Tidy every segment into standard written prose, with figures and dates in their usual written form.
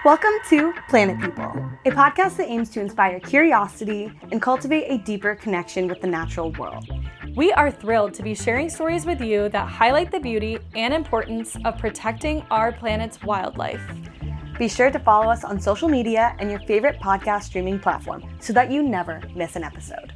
Welcome to Planet People, a podcast that aims to inspire curiosity and cultivate a deeper connection with the natural world. We are thrilled to be sharing stories with you that highlight the beauty and importance of protecting our planet's wildlife. Be sure to follow us on social media and your favorite podcast streaming platform so that you never miss an episode.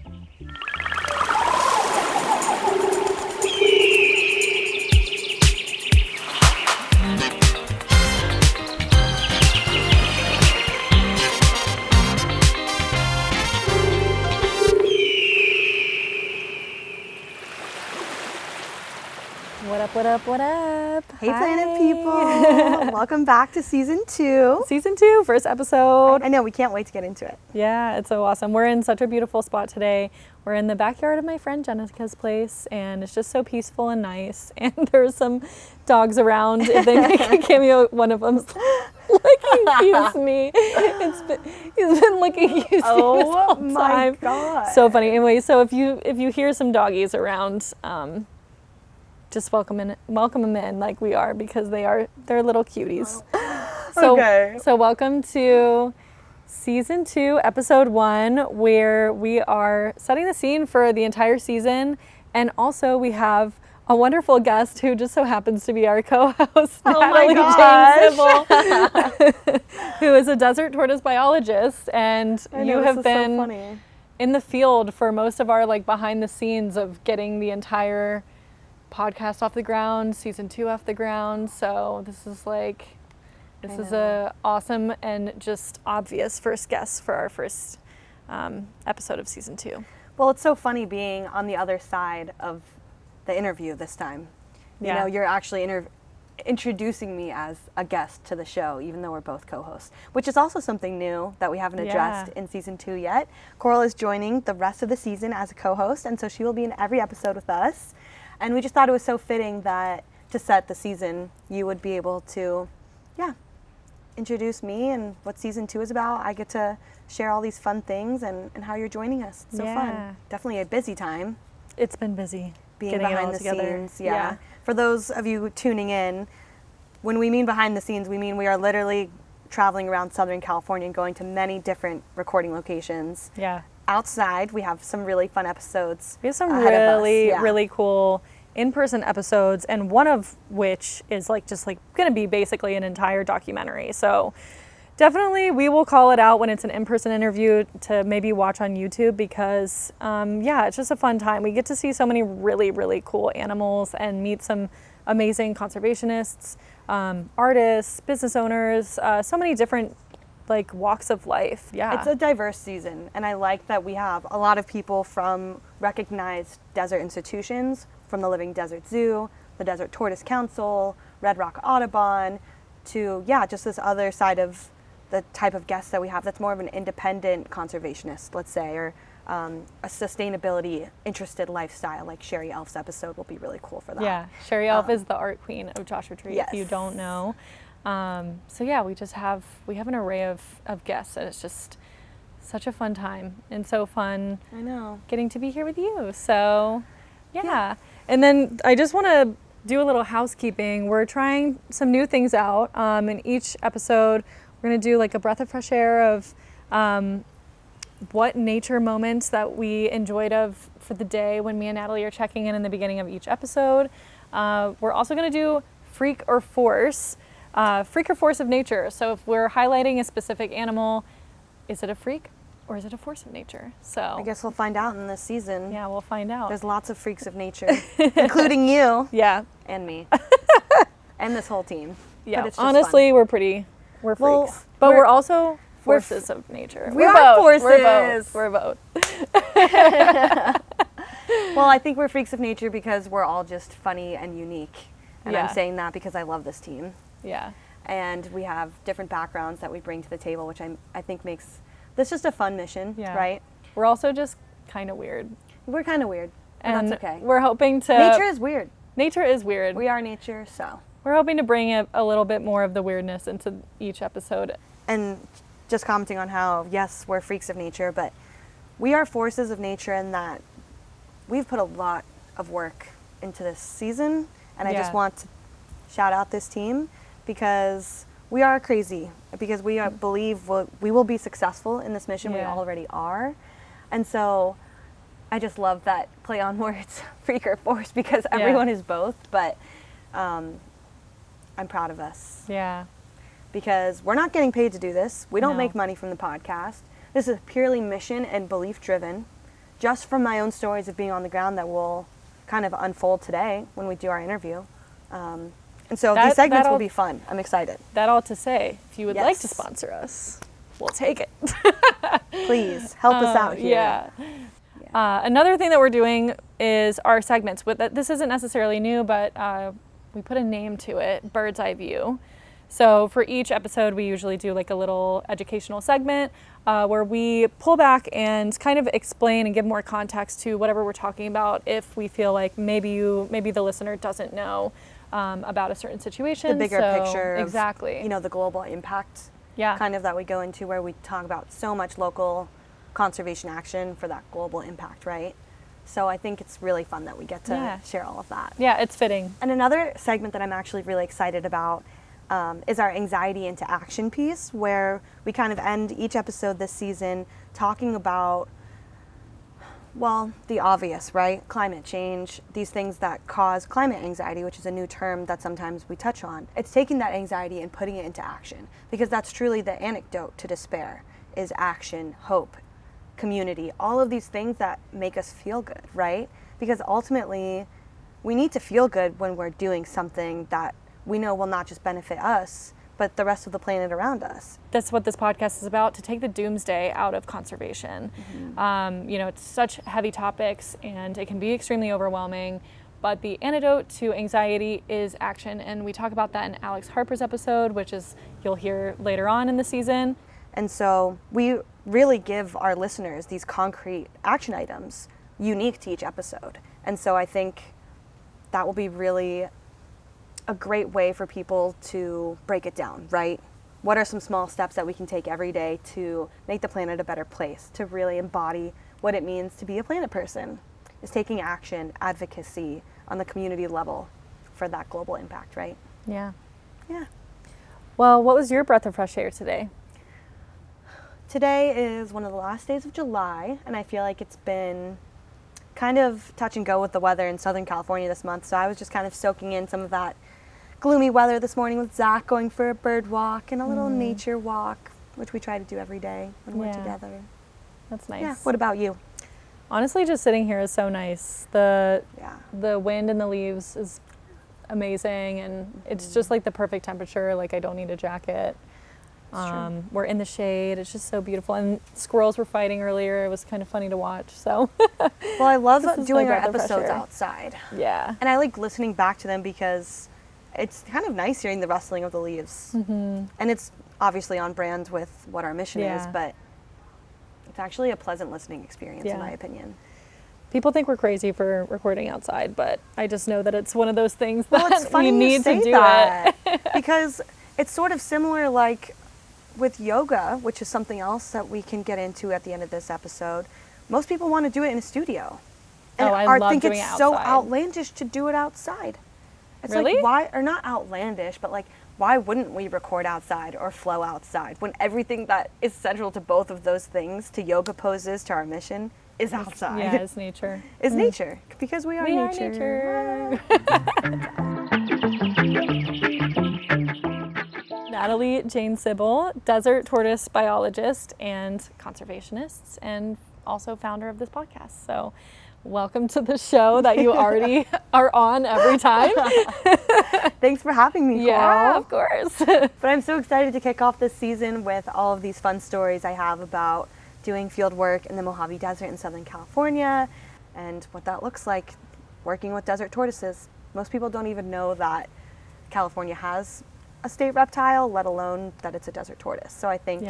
What up? Hey, Hi. Planet People! Welcome back to Season 2. Season 2, first episode. I know, we can't wait to get into it. Yeah, it's so awesome. We're in such a beautiful spot today. We're in the backyard of my friend Jenica's place, and it's just so peaceful and nice. And there's some dogs around. If they make a cameo, one of them's licking me. He's been licking Hughes this whole time. My God. So funny. Anyway, so if you hear some doggies around, just welcome them in like we are, because they're little cuties. So welcome to Season 2, Episode 1, where we are setting the scene for the entire season. And also we have a wonderful guest who just so happens to be our co-host, Natalie Jane Cibel, who is a desert tortoise biologist. And you have been in the field for most of our behind the scenes of getting the entire podcast off the ground, Season 2 off the ground. So this is a awesome and just obvious first guest for our first episode of Season 2. Well, it's so funny being on the other side of the interview this time. You know, you're actually introducing me as a guest to the show, even though we're both co-hosts, which is also something new that we haven't addressed in Season 2 yet. Coral is joining the rest of the season as a co-host, and so she will be in every episode with us. And we just thought it was so fitting that to set the season, you would be able to, introduce me and what Season 2 is about. I get to share all these fun things and how you're joining us. It's so fun. Definitely a busy time. It's been busy. Being behind the scenes. Yeah. For those of you tuning in, when we mean behind the scenes, we mean we are literally traveling around Southern California and going to many different recording locations. Yeah. Outside, we have some really fun episodes. We have some really cool in-person episodes, and one of which is going to be basically an entire documentary. So definitely we will call it out when it's an in-person interview to maybe watch on YouTube, because it's just a fun time. We get to see so many really, really cool animals and meet some amazing conservationists, artists, business owners, so many different walks of life. Yeah. It's a diverse season, and I like that we have a lot of people from recognized desert institutions, from the Living Desert Zoo, the Desert Tortoise Council, Red Rock Audubon, to just this other side of the type of guests that we have that's more of an independent conservationist, let's say, or a sustainability interested lifestyle, like Sherry Elf's episode will be really cool for that. Yeah, Sherry Elf is the art queen of Joshua Tree, if you don't know. We have an array of guests, and it's just such a fun time and so fun. I know. Getting to be here with you. So, yeah. And then I just want to do a little housekeeping. We're trying some new things out. In each episode, we're going to do a breath of fresh air of what nature moments that we enjoyed for the day when me and Natalie are checking in the beginning of each episode. We're also going to do freak or force of nature. So if we're highlighting a specific animal, is it a freak or is it a force of nature? So I guess we'll find out in this season. Yeah, we'll find out. There's lots of freaks of nature, including you. Yeah. And me. And this whole team. Yeah. Honestly, we're freaks. But we're also forces of nature. We're both. Forces. We're both. Well, I think we're freaks of nature because we're all just funny and unique. And I'm saying that because I love this team. Yeah. And we have different backgrounds that we bring to the table, which I think makes this just a fun mission, right? We're also just kind of weird. We're kind of weird, and that's okay. We're hoping to... Nature is weird. Nature is weird. We are nature, so... We're hoping to bring a little bit more of the weirdness into each episode. And just commenting on how, yes, we're freaks of nature, but we are forces of nature in that we've put a lot of work into this season, and I just want to shout out this team, because we are crazy because we believe we will be successful in this mission. We Yeah. already are. And so I just love that play on words, freak or force, because everyone is both. But I'm proud of us. Yeah. Because we're not getting paid to do this. We don't No. make money from the podcast. This is purely mission and belief driven, just from my own stories of being on the ground that will kind of unfold today when we do our interview. And so these segments will be fun. I'm excited. That all to say, if you would like to Yes. sponsor us, we'll take it. Please help us out here. Yeah. Another thing that we're doing is our segments. This isn't necessarily new, but we put a name to it, Bird's Eye View. So for each episode, we usually do like a little educational segment where we pull back and kind of explain and give more context to whatever we're talking about if we feel like maybe the listener doesn't know about a certain situation. The bigger picture of, exactly. the global impact kind of that we go into, where we talk about so much local conservation action for that global impact, right? So I think it's really fun that we get to share all of that. Yeah, it's fitting. And another segment that I'm actually really excited about is our anxiety into action piece, where we kind of end each episode this season talking about, well, the obvious, right? Climate change, these things that cause climate anxiety, which is a new term that sometimes we touch on. It's taking that anxiety and putting it into action, because that's truly the antidote to despair, is action, hope, community, all of these things that make us feel good, right? Because ultimately, we need to feel good when we're doing something that we know will not just benefit us, but the rest of the planet around us. That's what this podcast is about, to take the doomsday out of conservation. Mm-hmm. It's such heavy topics and it can be extremely overwhelming, but the antidote to anxiety is action. And we talk about that in Alex Harper's episode, which is you'll hear later on in the season. And so we really give our listeners these concrete action items unique to each episode. And so I think that will be really a great way for people to break it down, right? What are some small steps that we can take every day to make the planet a better place, to really embody what it means to be a planet person? Is taking action, advocacy on the community level for that global impact, right? Yeah. Yeah. Well, what was your breath of fresh air today? Today is one of the last days of July, and I feel like it's been kind of touch and go with the weather in Southern California this month, so I was just kind of soaking in some of that gloomy weather this morning with Zach, going for a bird walk and a little nature walk, which we try to do every day when we're together. That's nice. Yeah. What about you? Honestly, just sitting here is so nice. The wind in the leaves is amazing, and it's just like the perfect temperature. Like, I don't need a jacket. We're in the shade. It's just so beautiful. And squirrels were fighting earlier. It was kind of funny to watch. So, well, I love doing our breath of fresh episodes air. outside. Yeah. And I like listening back to them because it's kind of nice hearing the rustling of the leaves. Mm-hmm. And it's obviously on brand with what our mission is, but it's actually a pleasant listening experience, in my opinion. People think we're crazy for recording outside, but I just know that it's one of those things that it's funny we need to do that, it. because it's sort of similar like with yoga, which is something else that we can get into at the end of this episode. Most people want to do it in a studio. And I love think doing it's it so outside. outlandish to do it outside. It's Really? like, why, or not outlandish, but like, why wouldn't we record outside or flow outside when everything that is central to both of those things, to yoga poses, to our mission, is outside? Yeah, it's nature. Is nature, because we are nature. Are nature. Natalie Jane Cibel, desert tortoise biologist and conservationist, and also founder of this podcast. So welcome to the show that you already are on every time. Thanks for having me, Coral. Yeah, of course. But I'm so excited to kick off this season with all of these fun stories I have about doing field work in the Mojave Desert in Southern California and what that looks like working with desert tortoises. Most people don't even know that California has a state reptile, let alone that it's a desert tortoise. So I think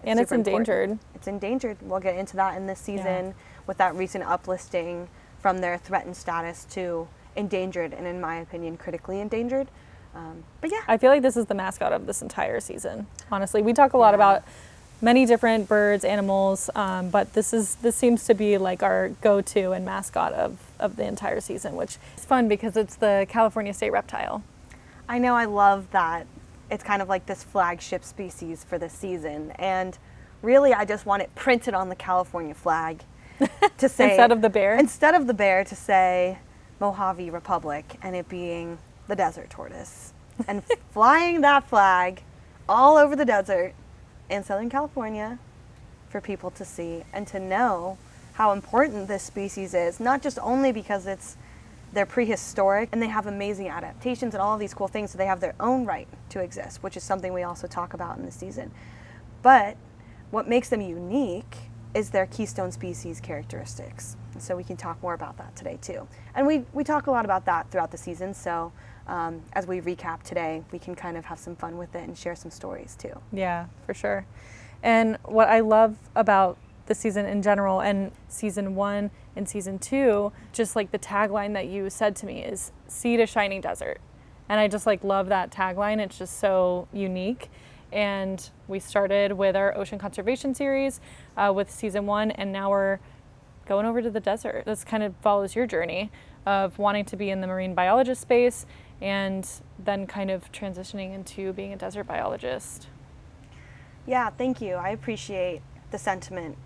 it's endangered. Important. It's endangered. We'll get into that in this season with that recent uplisting from their threatened status to endangered, and in my opinion, critically endangered. But yeah. I feel like this is the mascot of this entire season. Honestly, we talk a lot about many different birds, animals, but this seems to be like our go-to and mascot of the entire season, which is fun because it's the California state reptile. I know, I love that it's kind of like this flagship species for this season. And really, I just want it printed on the California flag to say instead of the bear? Instead of the bear, to say Mojave Republic, and it being the desert tortoise. And flying that flag all over the desert in Southern California for people to see and to know how important this species is, not just only because they're prehistoric and they have amazing adaptations and all of these cool things, so they have their own right to exist, which is something we also talk about in the season. But what makes them unique is their keystone species characteristics. And so we can talk more about that today too. And we talk a lot about that throughout the season, so as we recap today, we can kind of have some fun with it and share some stories too. Yeah, for sure. And what I love about the season in general, and season 1 and season 2, just like the tagline that you said to me is "Sea to Shining Desert." And I just like love that tagline. It's just so unique. And we started with our ocean conservation series with season 1, and now we're going over to the desert. This kind of follows your journey of wanting to be in the marine biologist space and then kind of transitioning into being a desert biologist. Yeah, thank you. I appreciate the sentiment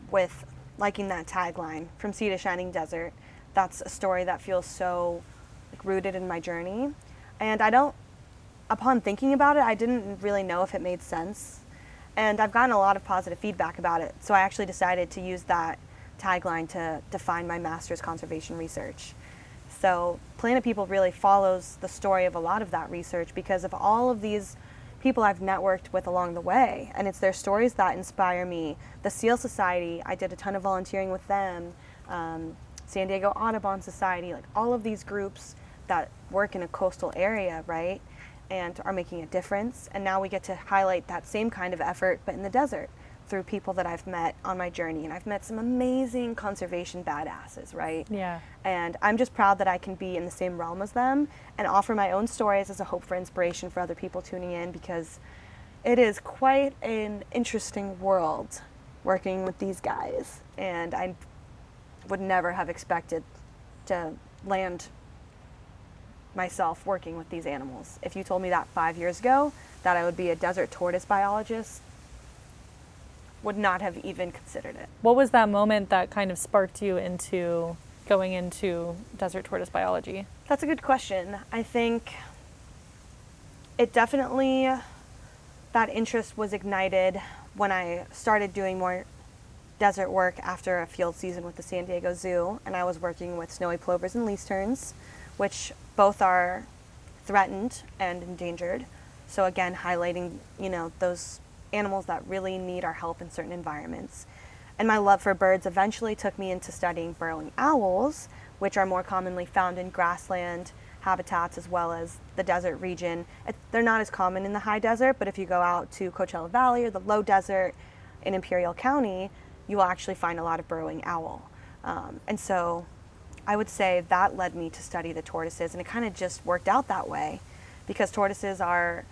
with liking that tagline, "From Sea to Shining Desert." That's a story that feels so rooted in my journey. And upon thinking about it, I didn't really know if it made sense. And I've gotten a lot of positive feedback about it. So I actually decided to use that tagline to define my master's conservation research. So Planet People really follows the story of a lot of that research because of all of these people I've networked with along the way. And it's their stories that inspire me. The Seal Society, I did a ton of volunteering with them. San Diego Audubon Society, like all of these groups that work in a coastal area, right? And are making a difference. And now we get to highlight that same kind of effort, but in the desert, through people that I've met on my journey. And I've met some amazing conservation badasses, right? Yeah. And I'm just proud that I can be in the same realm as them and offer my own stories as a hope for inspiration for other people tuning in, because it is quite an interesting world working with these guys. And I would never have expected to land myself working with these animals. If you told me that 5 years ago, that I would be a desert tortoise biologist, would not have even considered it. What was that moment that kind of sparked you into going into desert tortoise biology? That's a good question. I think it definitely, that interest was ignited when I started doing more desert work after a field season with the San Diego Zoo, and I was working with snowy plovers and least terns, which both are threatened and endangered. So again, highlighting, those animals that really need our help in certain environments. And my love for birds eventually took me into studying burrowing owls, which are more commonly found in grassland habitats as well as the desert region. They're not as common in the high desert, but if you go out to Coachella Valley or the low desert in Imperial County, you will actually find a lot of burrowing owl. And so I would say that led me to study the tortoises, and it kind of just worked out that way because tortoises are,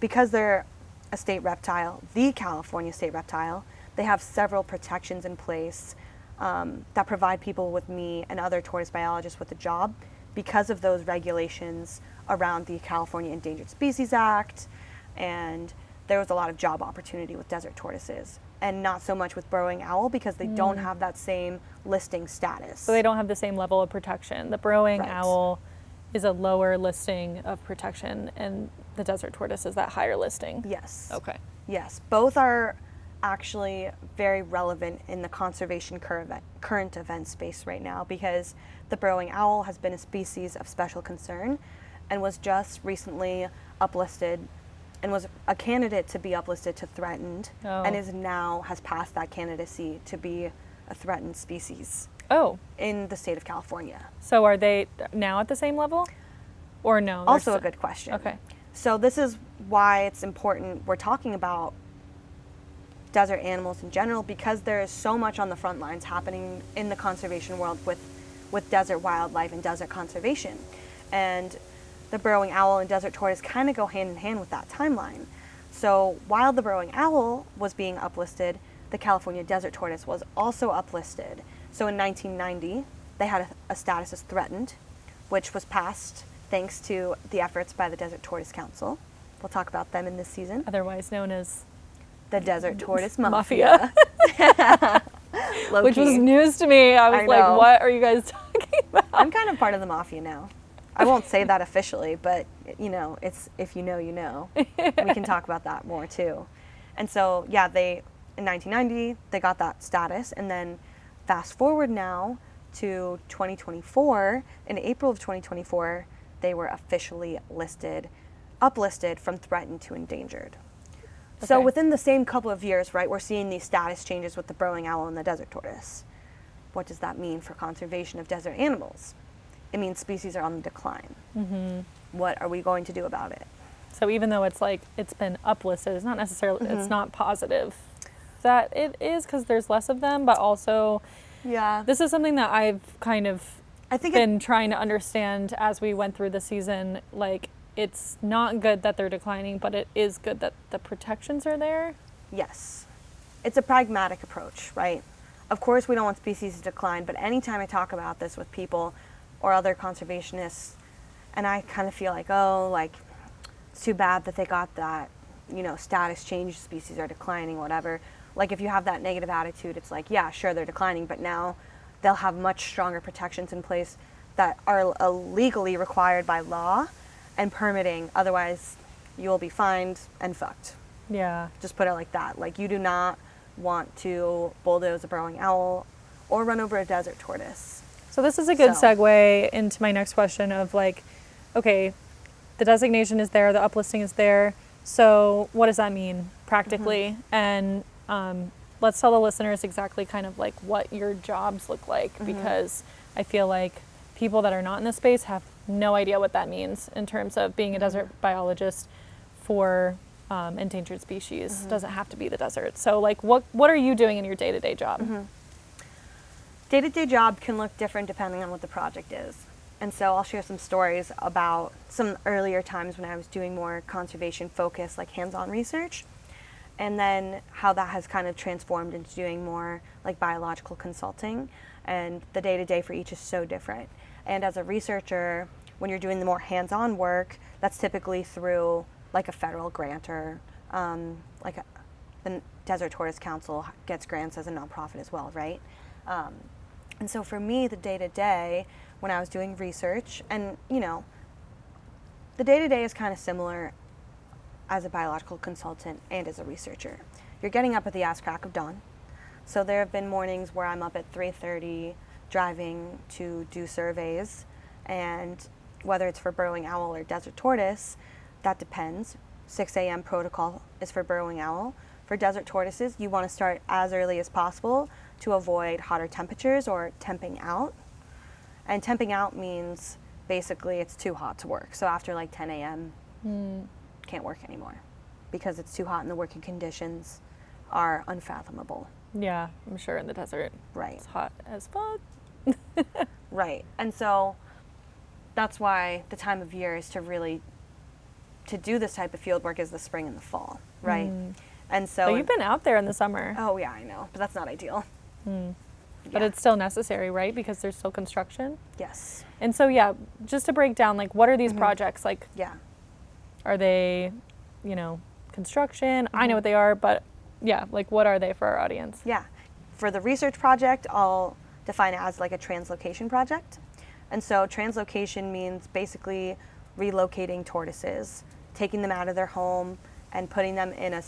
because they're a state reptile, the California state reptile, they have several protections in place that provide people with me and other tortoise biologists with a job because of those regulations around the California Endangered Species Act. And there was a lot of job opportunity with desert tortoises, and not so much with burrowing owl because they don't have that same listing status. So they don't have the same level of protection. The burrowing Right. owl is a lower listing of protection, and the desert tortoise is that higher listing. Yes. Okay. Yes. Both are actually very relevant in the conservation current event space right now because the burrowing owl has been a species of special concern and was just recently uplisted and was a candidate to be uplisted to threatened and is now has passed that candidacy to be a threatened species in the state of California. So are they now at the same level or no? Also a good question. Okay. So this is why it's important we're talking about desert animals in general, because there is so much on the front lines happening in the conservation world with desert wildlife and desert conservation. And the burrowing owl and desert tortoise kind of go hand in hand with that timeline. So while the burrowing owl was being uplisted, the California desert tortoise was also uplisted. So in 1990, they had a status as threatened, which was passed thanks to the efforts by the Desert Tortoise Council. we'll talk about them in this season. Otherwise known as the Desert Tortoise Mafia. Which was news to me. I was like, what are you guys talking about? I'm kind of part of the Mafia now. I won't say that officially, but it's if you know, you know. We can talk about that more too. And so, yeah, in 1990, they got that status, and then fast forward now to 2024. In April of 2024, they were officially uplisted from threatened to endangered. Okay. So within the same couple of years, right, we're seeing these status changes with the burrowing owl and the desert tortoise. What does that mean for conservation of desert animals? It means species are on the decline. Mm-hmm. What are we going to do about it? So even though it's been uplisted, it's not necessarily, it's not positive that it is, because there's less of them, but also this is something that I've kind of been trying to understand as we went through the season. Like, it's not good that they're declining, but it is good that the protections are there. Yes. It's a pragmatic approach, right? Of course, we don't want species to decline, but anytime I talk about this with people or other conservationists, and I kind of feel like, it's too bad that they got that, status change, species are declining, whatever. Like, if you have that negative attitude, it's like, yeah, sure, they're declining, but now they'll have much stronger protections in place that are legally required by law and permitting. Otherwise, you will be fined and fucked. Yeah. Just put it like that. Like, you do not want to bulldoze a burrowing owl or run over a desert tortoise. So this is a good segue into my next question of okay, the designation is there, the uplisting is there. So what does that mean practically? Mm-hmm. And let's tell the listeners exactly kind of what your jobs look like, because I feel like people that are not in this space have no idea what that means in terms of being a desert biologist for endangered species. Doesn't have to be the desert. So what are you doing in your day-to-day job? Day-to-day job can look different depending on what the project is. And so I'll share some stories about some earlier times when I was doing more conservation focused, hands-on research, and then how that has kind of transformed into doing more biological consulting. And the day-to-day for each is so different. And as a researcher, when you're doing the more hands-on work, that's typically through a federal grant, or the Desert Tortoise Council gets grants as a nonprofit as well, right? And so for me, the day-to-day, when I was doing research, and the day-to-day is kind of similar as a biological consultant and as a researcher. You're getting up at the ass crack of dawn. So there have been mornings where I'm up at 3:30 driving to do surveys, and whether it's for burrowing owl or desert tortoise, that depends. 6 a.m. protocol is for burrowing owl. For desert tortoises, you want to start as early as possible to avoid hotter temperatures or temping out. And temping out means basically it's too hot to work. So after 10 a.m., can't work anymore because it's too hot and the working conditions are unfathomable. Yeah, I'm sure in the desert. Right. It's hot as fuck. Right. And so that's why the time of year is to do this type of field work is the spring and the fall, right? And so... But you've been out there in the summer. Oh, yeah, I know. But that's not ideal. But it's still necessary, right? Because there's still construction? Yes. And so, just to break down, what are these projects? Are they, construction? I know what they are, but what are they for our audience? Yeah. For the research project, I'll define it as a translocation project. And so translocation means basically relocating tortoises, taking them out of their home and putting them in a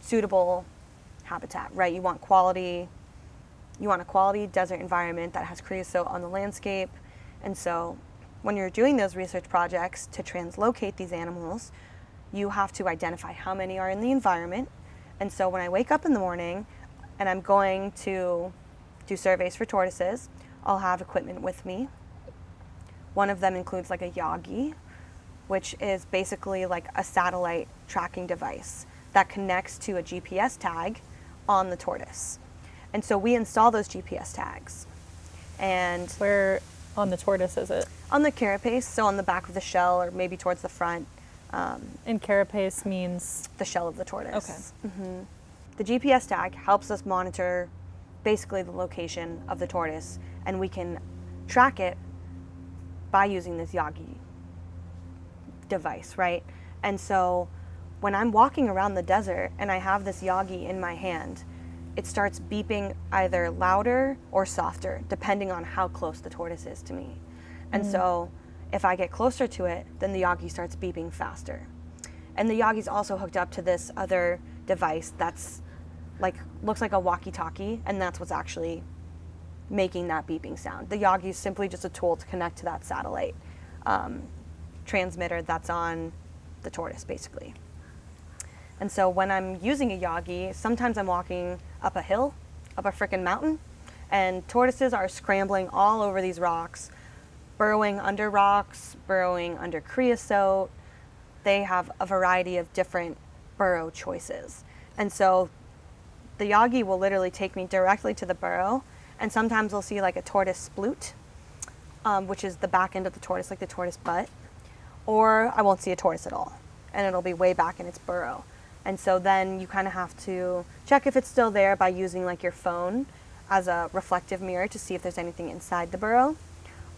suitable habitat, right? You want a quality desert environment that has creosote on the landscape. And so when you're doing those research projects to translocate these animals, you have to identify how many are in the environment. And so when I wake up in the morning and I'm going to do surveys for tortoises, I'll have equipment with me. One of them includes a Yagi, which is basically a satellite tracking device that connects to a GPS tag on the tortoise. And so we install those GPS tags. And where on the tortoise is it? On the carapace, so on the back of the shell or maybe towards the front. And carapace means? The shell of the tortoise. Okay. The GPS tag helps us monitor basically the location of the tortoise, and we can track it by using this Yagi device, right? And so when I'm walking around the desert and I have this Yagi in my hand, it starts beeping either louder or softer, depending on how close the tortoise is to me. And so if I get closer to it, then the Yagi starts beeping faster. And the Yagi's also hooked up to this other device that's like, looks like a walkie-talkie, and that's what's actually making that beeping sound. The Yagi is simply just a tool to connect to that satellite transmitter that's on the tortoise, basically. And so when I'm using a Yagi, sometimes I'm walking up a hill, up a frickin' mountain, and tortoises are scrambling all over these rocks, burrowing under rocks, burrowing under creosote. They have a variety of different burrow choices. And so the Yagi will literally take me directly to the burrow, and sometimes I'll see like a tortoise sploot, which is the back end of the tortoise, like the tortoise butt, or I won't see a tortoise at all, and it'll be way back in its burrow. And so then you kind of have to check if it's still there by using like your phone as a reflective mirror to see if there's anything inside the burrow,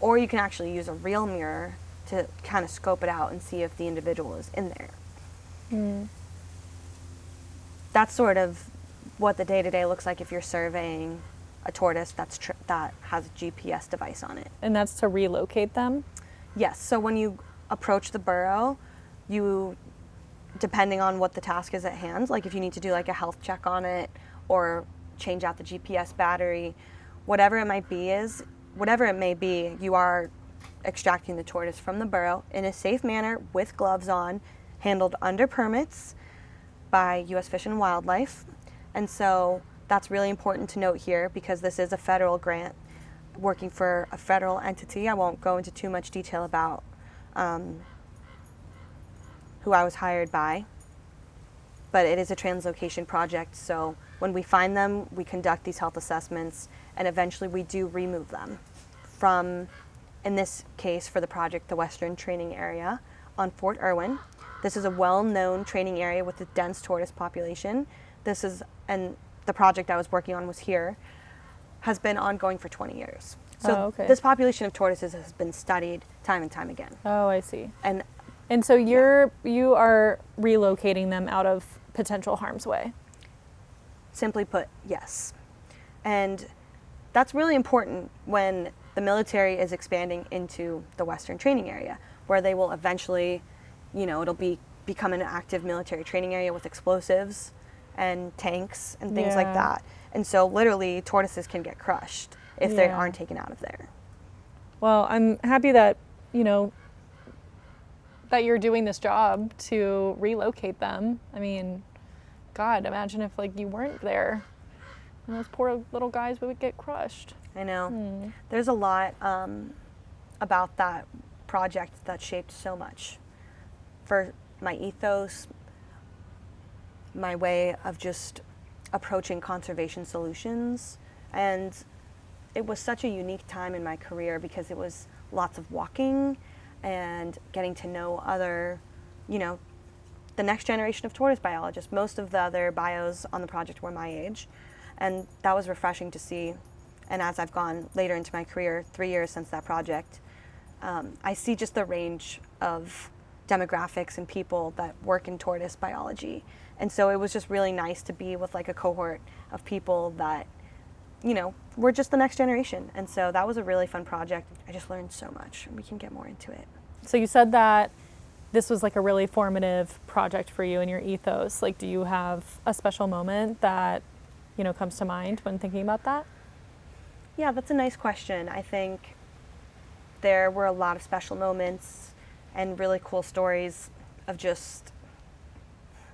or you can actually use a real mirror to kind of scope it out and see if the individual is in there. That's sort of what the day-to-day looks like if you're surveying a tortoise that has a GPS device on it. And that's to relocate them? Yes. So when you approach the burrow, you, depending on what the task is at hand, like if you need to do like a health check on it or change out the GPS battery, whatever it may be, you are extracting the tortoise from the burrow in a safe manner with gloves on, handled under permits by U.S. Fish and Wildlife. And so that's really important to note here because this is a federal grant working for a federal entity. I won't go into too much detail about who I was hired by, but it is a translocation project. So when we find them, we conduct these health assessments, and eventually we do remove them from, in this case for the project, the Western Training Area on Fort Irwin. This is a well-known training area with a dense tortoise population. And the project I was working on was here, has been ongoing for 20 years. So this population of tortoises has been studied time and time again. Oh, I see. And so you are relocating them out of potential harm's way? Simply put, yes. And that's really important when the military is expanding into the Western Training Area, where they will eventually, it'll become an active military training area with explosives and tanks and things like that. And so literally tortoises can get crushed if they aren't taken out of there. Well, I'm happy that, that you're doing this job to relocate them. I mean, God, imagine if you weren't there and those poor little guys would get crushed. I know. There's a lot about that project that shaped so much for my ethos, my way of just approaching conservation solutions. And it was such a unique time in my career because it was lots of walking and getting to know other, the next generation of tortoise biologists. Most of the other bios on the project were my age, and that was refreshing to see. And as I've gone later into my career, 3 years since that project, I see just the range of demographics and people that work in tortoise biology. And so it was just really nice to be with a cohort of people that, were just the next generation. And so that was a really fun project. I just learned so much, and we can get more into it. So you said that this was a really formative project for you and your ethos. Do you have a special moment that, comes to mind when thinking about that? Yeah, that's a nice question. I think there were a lot of special moments and really cool stories of just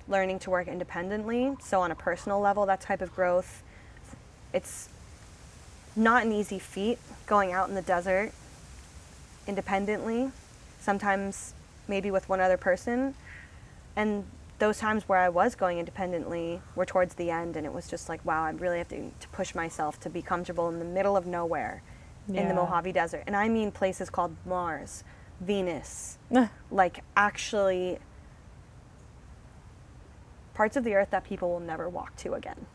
learning to work independently. So on a personal level, that type of growth, it's not an easy feat going out in the desert independently, sometimes maybe with one other person. And those times where I was going independently were towards the end, and it was just wow, I really have to push myself to be comfortable in the middle of nowhere in the Mojave Desert. And I mean places called Mars, Venus, actually parts of the earth that people will never walk to again.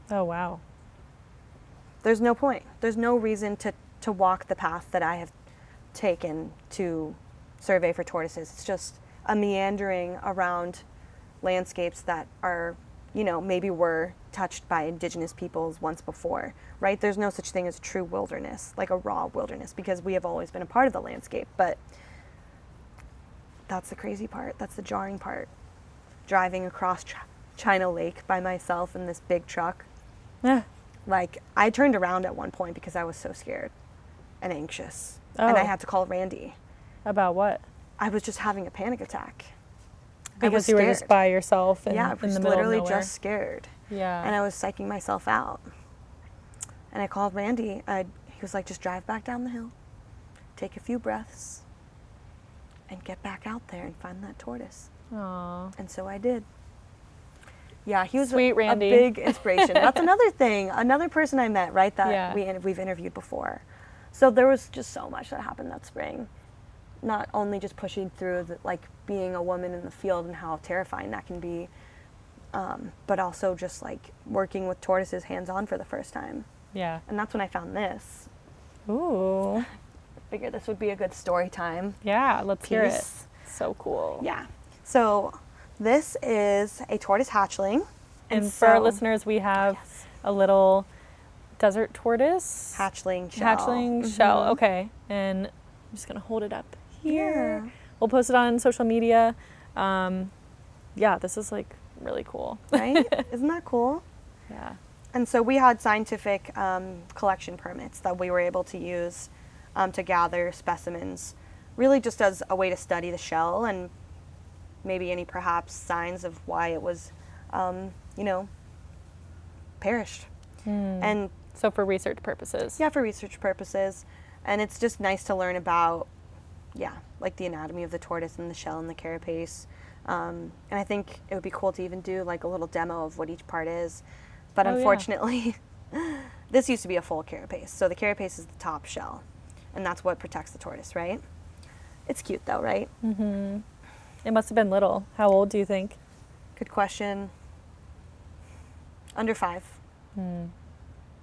Oh, wow. There's no point. There's no reason to walk the path that I have taken to survey for tortoises. It's just a meandering around landscapes that are, you know, maybe were touched by indigenous peoples once before, right? There's no such thing as true wilderness, like a raw wilderness, because we have always been a part of the landscape. But that's the crazy part. That's the jarring part. Driving across China Lake by myself in this big truck. Yeah. Like, I turned around at one point because I was so scared and anxious. Oh. And I had to call Randy. About what? I was just having a panic attack. Because you were just by yourself in, I in was the middle of literally nowhere. just scared. Yeah. And I was psyching myself out. And I called Randy. He was like, just drive back down the hill, take a few breaths, and get back out there and find that tortoise. Aww. And so I did. Yeah, he was Sweet a Randy. big inspiration. That's another thing, another person I met, right, that Yeah. we've interviewed before. So there was just so much that happened that spring. Not only just pushing through, like, being a woman in the field and how terrifying that can be, but also just, like, working with tortoises hands-on for the first time. Yeah. And that's when I found this. Ooh. Figured this would be a good story time. Yeah, let's hear it. Piece. So cool. Yeah. So this is a tortoise hatchling. And for our listeners, we have a little desert tortoise. Hatchling shell. Hatchling shell. Okay. And I'm just going to hold it up here. Yeah. We'll post it on social media. Yeah, this is like really cool. Right? Isn't that cool? Yeah. And so we had scientific collection permits that we were able to use to gather specimens, really just as a way to study the shell and maybe any perhaps signs of why it was, you know, perished. And So for research purposes. yeah, for research purposes. And it's just nice to learn about, yeah, like the anatomy of the tortoise and the shell and the carapace. And I think it would be cool to even do like a little demo of what each part is. But unfortunately, this used to be a full carapace. So the carapace is the top shell. And that's what protects the tortoise, right? It's cute though, right? Mm-hmm. It must have been little. How old do you think? Good question. Under 5.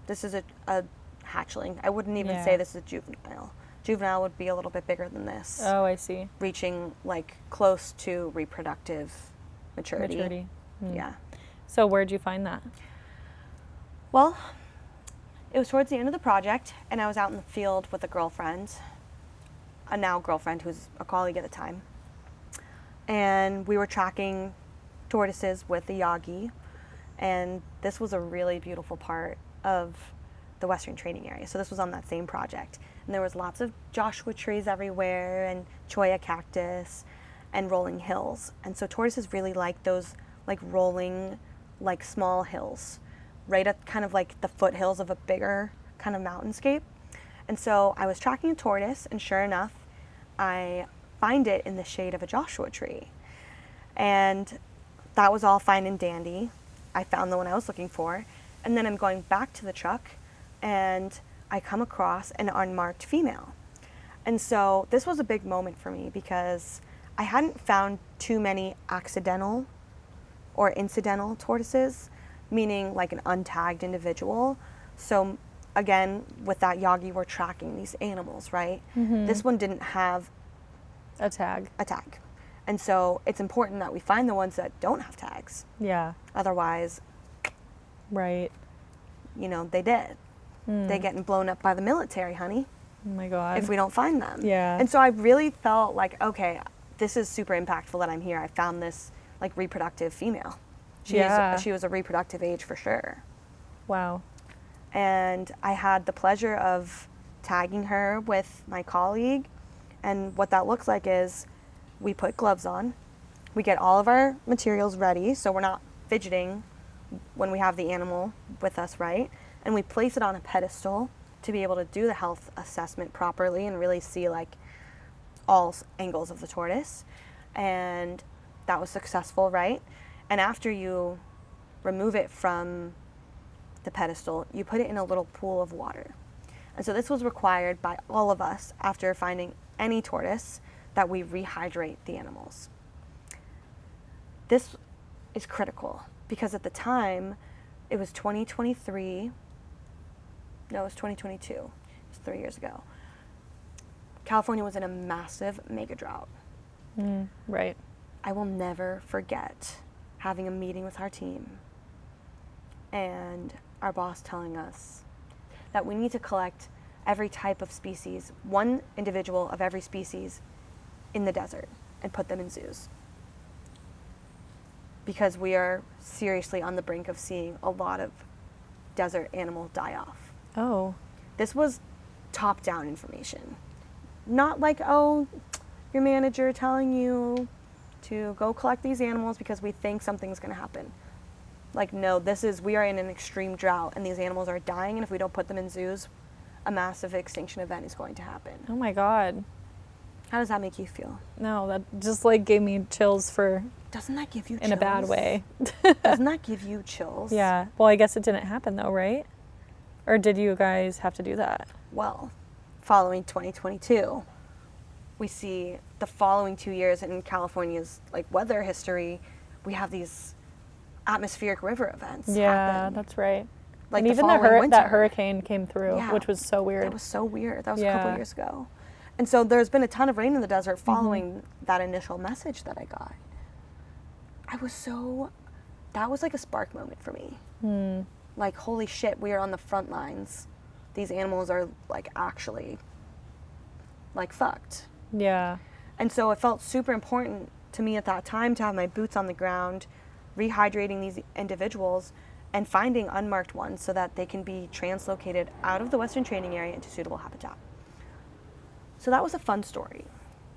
This is a hatchling. I wouldn't even say this is a juvenile. Juvenile would be a little bit bigger than this. Oh, I see. Reaching like close to reproductive maturity. Yeah. So where'd you find that? Well, it was towards the end of the project, and I was out in the field with a girlfriend, a now girlfriend who's a colleague at the time. And we were tracking tortoises with the Yagi, and this was a really beautiful part of the Western Training Area. So this was on that same project. And there was lots of Joshua trees everywhere, and cholla cactus, and rolling hills. And so tortoises really like those like rolling, like small hills, right at kind of like the foothills of a bigger kind of mountainscape. And so I was tracking a tortoise, and sure enough, I find it in the shade of a Joshua tree. And that was all fine and dandy. I found the one I was looking for. And then I'm going back to the truck, and I come across an unmarked female. And so this was a big moment for me because I hadn't found too many accidental or incidental tortoises, meaning like an untagged individual. So again, with that Yagi, we're tracking these animals, right? This one didn't have a tag. And so it's important that we find the ones that don't have tags. Yeah. Otherwise, right. You know, they did. They're getting blown up by the military, honey. Oh my God. If we don't find them. Yeah. And so I really felt like, okay, this is super impactful that I'm here. I found this like reproductive female. She was a reproductive age for sure. Wow. And I had the pleasure of tagging her with my colleague. And what that looks like is we put gloves on. We get all of our materials ready so we're not fidgeting when we have the animal with us, right? And we place it on a pedestal to be able to do the health assessment properly and really see like all angles of the tortoise. And that was successful, right? And after you remove it from the pedestal, you put it in a little pool of water. And so this was required by all of us after finding any tortoise that we rehydrate the animals. This is critical because at the time it was 2022. It was 3 years ago. California was in a massive mega drought. Right. I will never forget having a meeting with our team and our boss telling us that we need to collect every type of species, one individual of every species in the desert, and put them in zoos. Because we are seriously on the brink of seeing a lot of desert animals die off. Oh. This was top-down information. Not like, oh, your manager telling you to go collect these animals because we think something's going to happen. Like, no, we are in an extreme drought and these animals are dying, and if we don't put them in zoos, a massive extinction event is going to happen. Oh my God. How does that make you feel? No, that just like gave me chills for... Doesn't that give you chills? In a bad way. Doesn't that give you chills? Yeah. Well, I guess it didn't happen though, right? Or did you guys have to do that? Well, following 2022, we see the following 2 years in California's like weather history, we have these atmospheric river events happen. That's right. Like, and even that hurricane came through, which was so weird. That was so weird. That was a couple years ago. And so there's been a ton of rain in the desert following that initial message that I got. That was like a spark moment for me. Like, holy shit, we are on the front lines. These animals are like actually like fucked. Yeah. And so it felt super important to me at that time to have my boots on the ground, rehydrating these individuals and finding unmarked ones so that they can be translocated out of the Western training area into suitable habitat. So that was a fun story.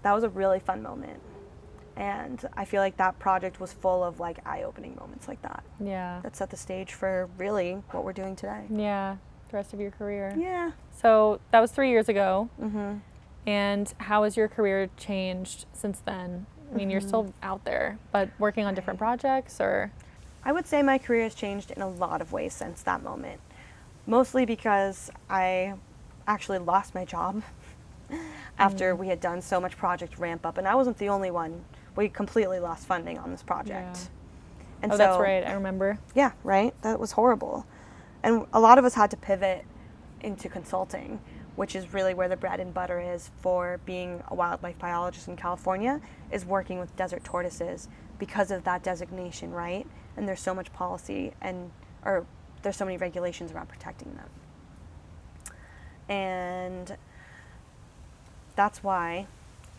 That was a really fun moment. And I feel like that project was full of like eye-opening moments like that. Yeah. That set the stage for really what we're doing today. Yeah. The rest of your career. Yeah. So that was 3 years ago. Mm-hmm. And how has your career changed since then? I mean, you're still out there, but working on different projects, or? I would say my career has changed in a lot of ways since that moment. Mostly because I actually lost my job after we had done so much project ramp up, and I wasn't the only one. We completely lost funding on this project. Yeah. And that's right, I remember. Yeah, right? That was horrible. And a lot of us had to pivot into consulting, which is really where the bread and butter is for being a wildlife biologist in California, is working with desert tortoises because of that designation, right? And there's so much policy or there's so many regulations around protecting them. And that's why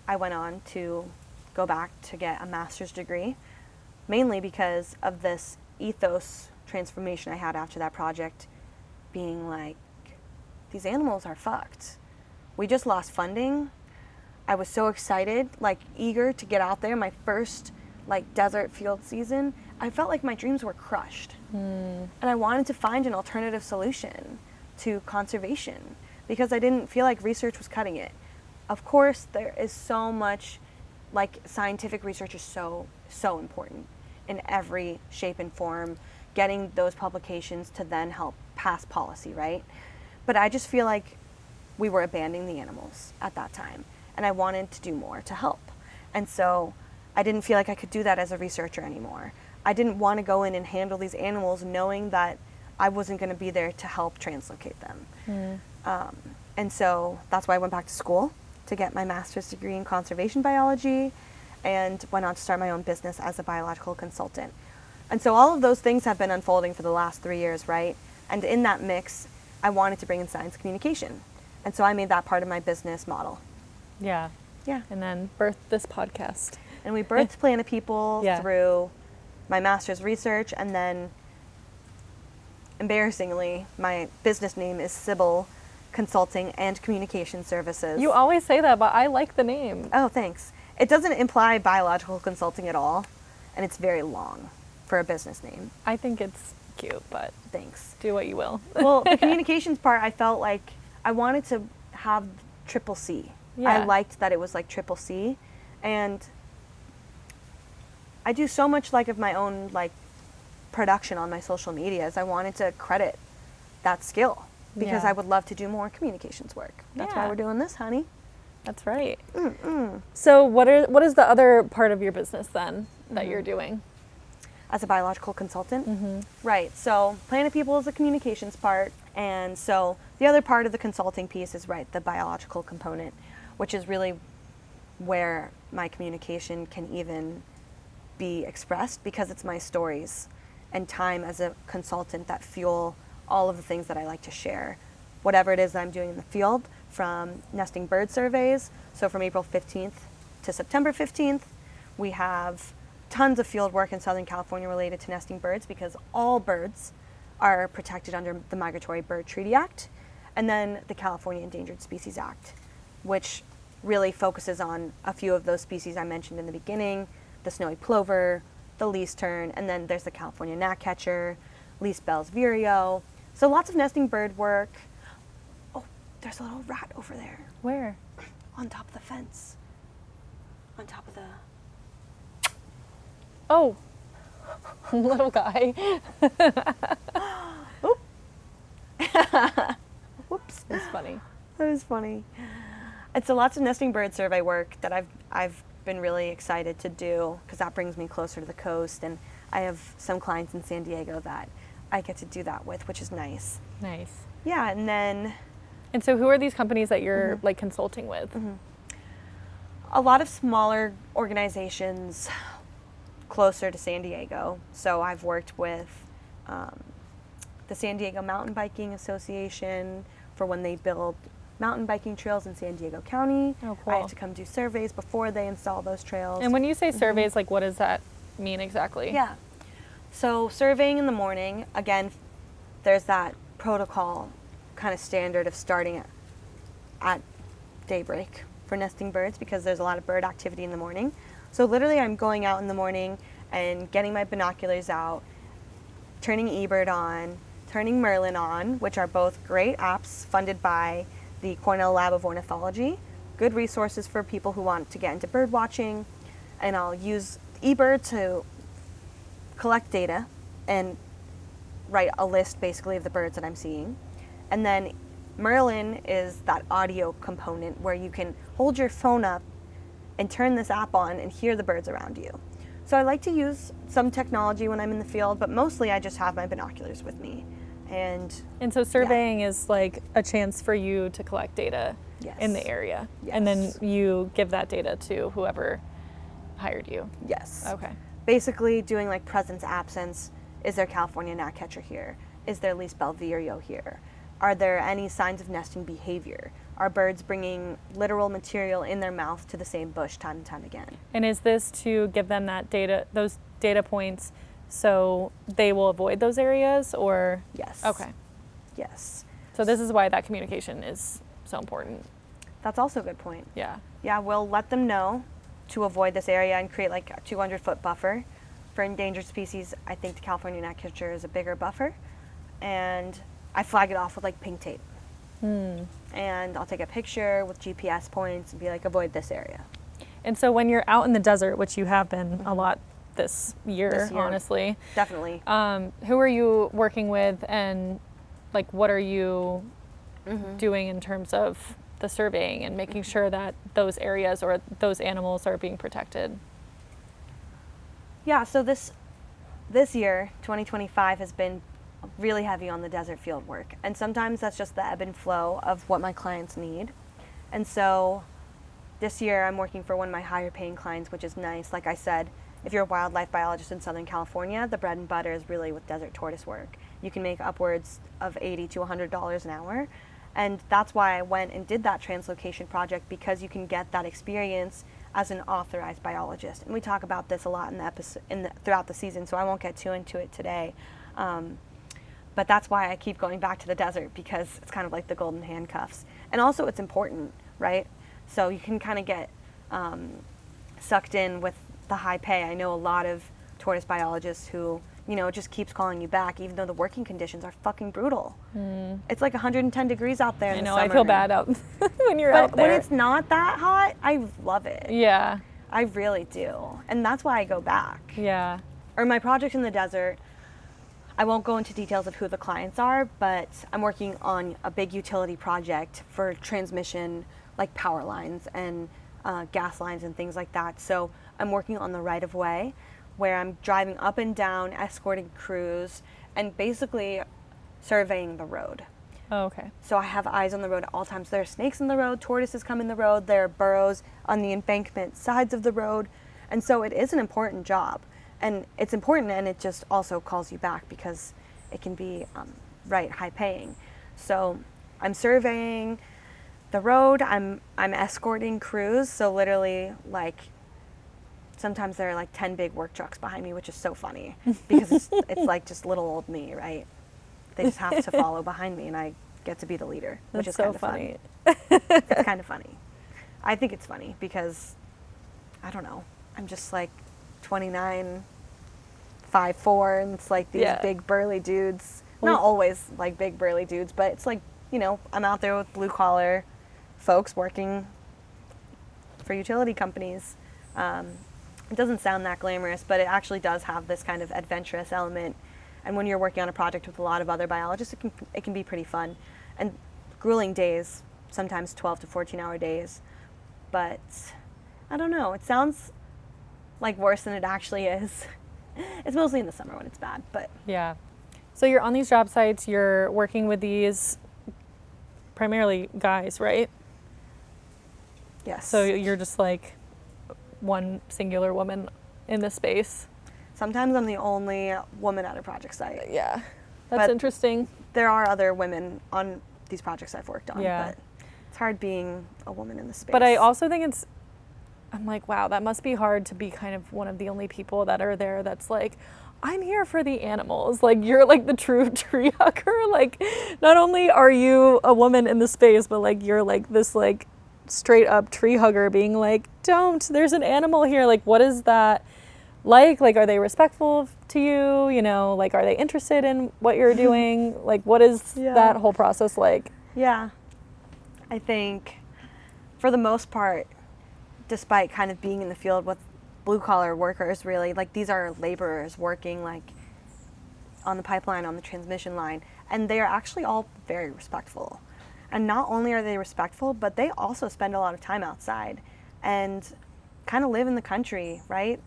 I went on to go back to get a master's degree, mainly because of this ethos transformation I had after that project, being like, these animals are fucked. We just lost funding. I was so excited, like eager to get out there. My first like desert field season, I felt like my dreams were crushed. And I wanted to find an alternative solution to conservation because I didn't feel like research was cutting it. Of course, there is so much, like scientific research is so important in every shape and form, getting those publications to then help pass policy, right? But I just feel like we were abandoning the animals at that time, and I wanted to do more to help. And so I didn't feel like I could do that as a researcher anymore. I didn't want to go in and handle these animals knowing that I wasn't going to be there to help translocate them. And so that's why I went back to school to get my master's degree in conservation biology and went on to start my own business as a biological consultant. And so all of those things have been unfolding for the last 3 years, right? And in that mix, I wanted to bring in science communication. And so I made that part of my business model. Yeah. Yeah. And then birthed this podcast. And we birthed Planet People through my master's research, and then embarrassingly, my business name is Cibel Consulting and Communication Services. You always say that, but I like the name. Oh, thanks. It doesn't imply biological consulting at all, and it's very long for a business name. I think it's cute, but thanks. Do what you will. Well, the communications part, I felt like I wanted to have triple C. Yeah. I liked that it was like triple C, and I do so much like of my own like production on my social medias. I wanted to credit that skill because I would love to do more communications work. That's why we're doing this, honey. That's right. So what is the other part of your business then that you're doing? As a biological consultant? Right. So Planet People is the communications part. And so the other part of the consulting piece is, the biological component, which is really where my communication can even be expressed because it's my stories and time as a consultant that fuel all of the things that I like to share. Whatever it is that I'm doing in the field, from nesting bird surveys, so from April 15th to September 15th, we have tons of field work in Southern California related to nesting birds because all birds are protected under the Migratory Bird Treaty Act, and then the California Endangered Species Act, which really focuses on a few of those species I mentioned in the beginning, the snowy plover, the least tern, and then there's the California gnatcatcher, least Bell's vireo. So lots of nesting bird work. Oh, there's a little rat over there. Where? On top of the fence. On top of the... Oh, little guy. Oop. Whoops. That's funny. That is funny. It's a lots of nesting bird survey work that I've been really excited to do because that brings me closer to the coast, and I have some clients in San Diego that I get to do that with, which is nice. Nice. Yeah, and then... And so who are these companies that you're like consulting with? A lot of smaller organizations closer to San Diego. So I've worked with the San Diego Mountain Biking Association for when they build mountain biking trails in San Diego County. Oh, cool. I have to come do surveys before they install those trails. And when you say surveys, like what does that mean exactly? Yeah. So surveying in the morning, again, there's that protocol kind of standard of starting at daybreak for nesting birds because there's a lot of bird activity in the morning. So literally I'm going out in the morning and getting my binoculars out, turning eBird on, turning Merlin on, which are both great apps funded by the Cornell Lab of Ornithology, good resources for people who want to get into bird watching. And I'll use eBird to collect data and write a list basically of the birds that I'm seeing. And then Merlin is that audio component where you can hold your phone up and turn this app on and hear the birds around you. So I like to use some technology when I'm in the field, but mostly I just have my binoculars with me. And so surveying is like a chance for you to collect data in the area. Yes. And then you give that data to whoever hired you. Yes. Okay. Basically doing like presence absence. Is there California gnatcatcher here? Is there least Bell vireo here? Are there any signs of nesting behavior? Are birds bringing literal material in their mouth to the same bush time and time again? And is this to give them that data, those data points, so they will avoid those areas, or? Yes. Okay. Yes. So this is why that communication is so important. That's also a good point. Yeah. Yeah, we'll let them know to avoid this area and create like a 200-foot buffer. For endangered species, I think the California gnatcatcher is a bigger buffer. And I flag it off with like pink tape. And I'll take a picture with GPS points and be like, avoid this area. And so when you're out in the desert, which you have been a lot this year, honestly. Definitely. Who are you working with, and like what are you doing in terms of the surveying and making sure that those areas or those animals are being protected? Yeah, so this year, 2025, has been really heavy on the desert field work. And sometimes that's just the ebb and flow of what my clients need. And so this year I'm working for one of my higher paying clients, which is nice. Like I said, if you're a wildlife biologist in Southern California, the bread and butter is really with desert tortoise work. You can make upwards of $80 to $100 an hour. And that's why I went and did that translocation project, because you can get that experience as an authorized biologist. And we talk about this a lot in the episode, throughout the season, so I won't get too into it today. But that's why I keep going back to the desert, because it's kind of like the golden handcuffs. And also it's important, right? So you can kind of get sucked in with the high pay. I know a lot of tortoise biologists who, you know, just keeps calling you back, even though the working conditions are fucking brutal. It's like 110 degrees out there in the summer. I feel bad out when you're out there. But when it's not that hot, I love it. Yeah. I really do. And that's why I go back. Yeah. Or my project in the desert, I won't go into details of who the clients are, but I'm working on a big utility project for transmission, like power lines and gas lines and things like that. So I'm working on the right-of-way, where I'm driving up and down, escorting crews, and basically surveying the road. Oh, okay. So I have eyes on the road at all times. There are snakes in the road, tortoises come in the road, there are burrows on the embankment sides of the road, And so it is an important job. And it's important, and it just also calls you back because it can be, high paying. So I'm surveying the road, I'm escorting crews, so literally, like, sometimes there are like 10 big work trucks behind me, which is so funny because it's like just little old me, right? They just have to follow behind me, and I get to be the leader, which is so kind of funny. It's kind of funny. I think it's funny because, I don't know, I'm just like 29, 5'4", and it's like these big burly dudes. Not always like big burly dudes, but it's like, you know, I'm out there with blue collar folks working for utility companies. It doesn't sound that glamorous, but it actually does have this kind of adventurous element. And when you're working on a project with a lot of other biologists, it can be pretty fun. And grueling days, sometimes 12 to 14-hour days. But I don't know, it sounds like worse than it actually is. It's mostly in the summer when it's bad, but. Yeah. So you're on these job sites, you're working with these primarily guys, right? Yes. So you're just like one singular woman in this space. Sometimes I'm the only woman at a project site. Yeah. That's interesting. There are other women on these projects I've worked on, yeah. but it's hard being a woman in this space. But I also think I'm like, wow, that must be hard to be kind of one of the only people that are there that's like, I'm here for the animals. Like, you're like the true tree hugger. Like, not only are you a woman in the space, but like you're like this like straight up tree hugger being like, there's an animal here. Like, what is that like? Like, are they respectful to you? You know, like, are they interested in what you're doing? Like, what is that whole process like? Yeah. I think for the most part, despite kind of being in the field with blue collar workers, really, like, these are laborers working like on the pipeline, on the transmission line, and they are actually all very respectful. And not only are they respectful, but they also spend a lot of time outside and kind of live in the country, right?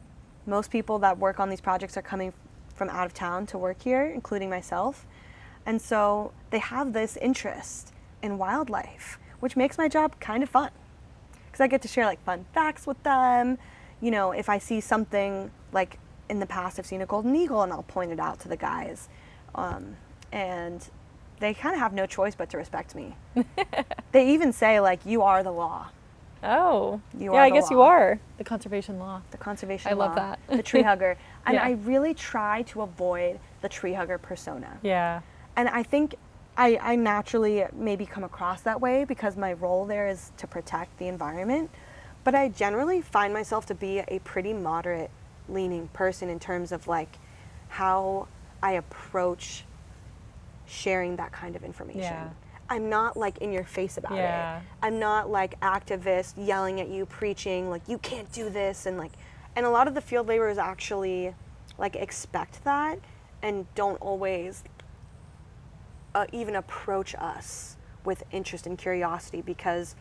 Most people that work on these projects are coming from out of town to work here, including myself. And so they have this interest in wildlife, which makes my job kind of fun because I get to share like fun facts with them. You know, if I see something, like in the past I've seen a golden eagle, and I'll point it out to the guys. And they kind of have no choice but to respect me. They even say, like, you are the law. Oh. You yeah, are I the guess law. you are. The conservation law. The conservation I law. love that. The tree hugger. And Yeah. I really try to avoid the tree hugger persona. Yeah. And I think I naturally maybe come across that way because my role there is to protect the environment. But I generally find myself to be a pretty moderate leaning person in terms of like how I approach sharing that kind of information. Yeah. I'm not like in your face about it. I'm not like activist yelling at you, preaching like you can't do this, and a lot of the field laborers actually like expect that and don't always even approach us with interest and curiosity because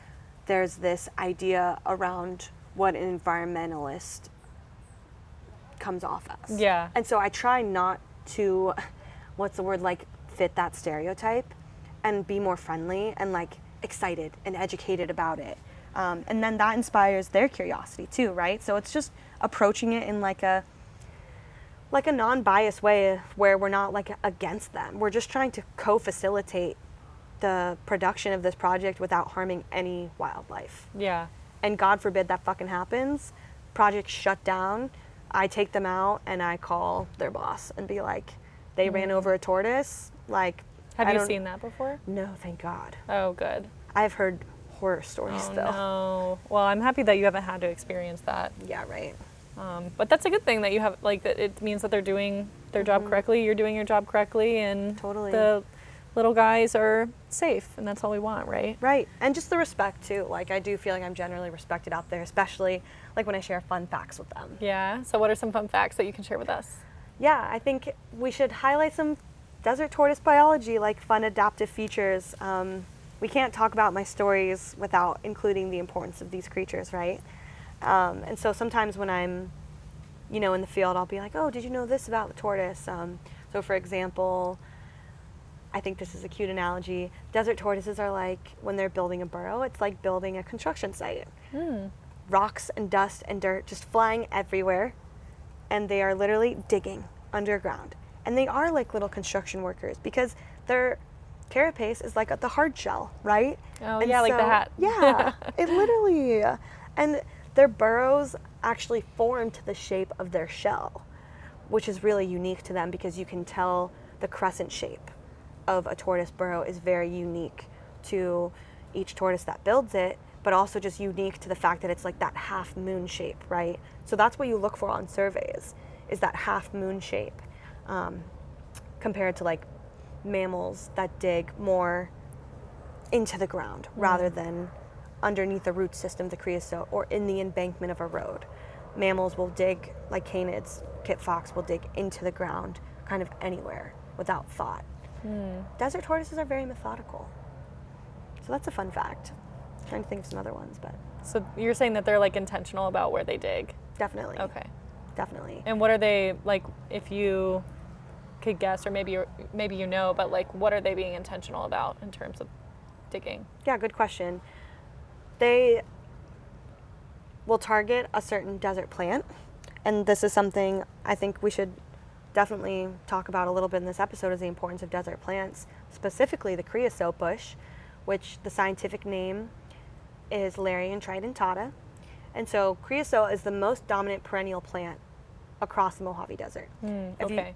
there's this idea around what an environmentalist comes off as. Yeah. And so I try not to, like fit that stereotype and be more friendly and like excited and educated about it. And then that inspires their curiosity too, right? So it's just approaching it in like a non-biased way where we're not like against them. We're just trying to co-facilitate the production of this project without harming any wildlife. Yeah. And God forbid that fucking happens. Project shut down. I take them out and I call their boss and be like, they ran over a tortoise. Like, have you seen that before? No, thank God. Oh, good. I've heard horror stories though. No. Well, I'm happy that you haven't had to experience that. Yeah, right. But that's a good thing that you have, like, that it means that they're doing their job correctly, you're doing your job correctly, and totally. The little guys are safe, and that's all we want, right? Right. And just the respect too. Like, I do feel like I'm generally respected out there, especially like when I share fun facts with them. Yeah. So what are some fun facts that you can share with us? Yeah, I think we should highlight some desert tortoise biology, like fun adaptive features. We can't talk about my stories without including the importance of these creatures, right? And so sometimes when I'm, in the field, I'll be like, oh, did you know this about the tortoise? So for example, I think this is a cute analogy. Desert tortoises are like, when they're building a burrow, it's like building a construction site. rocks and dust and dirt just flying everywhere, and they are literally digging underground. And they are like little construction workers because their carapace is like the hard shell, right? Oh, and yeah, like the hat. Yeah, it literally. And their burrows actually form to the shape of their shell, which is really unique to them because you can tell the crescent shape of a tortoise burrow is very unique to each tortoise that builds it, but also just unique to the fact that it's like that half moon shape, right? So that's what you look for on surveys, is that half moon shape, compared to like mammals that dig more into the ground rather than underneath the root system of the creosote or in the embankment of a road. Mammals will dig, like canids, kit fox will dig into the ground kind of anywhere without thought. Desert tortoises are very methodical. So that's a fun fact. I'm trying to think of some other ones, but. So you're saying that they're like intentional about where they dig? Definitely. Okay. Definitely. And what are they, like, if you could guess, or maybe you know, but like what are they being intentional about in terms of digging? Yeah, good question. They will target a certain desert plant, and this is something I think we should definitely talk about a little bit in this episode, is the importance of desert plants, specifically the creosote bush, which the scientific name is Larian tridentata. And so creosote is the most dominant perennial plant across the Mojave Desert.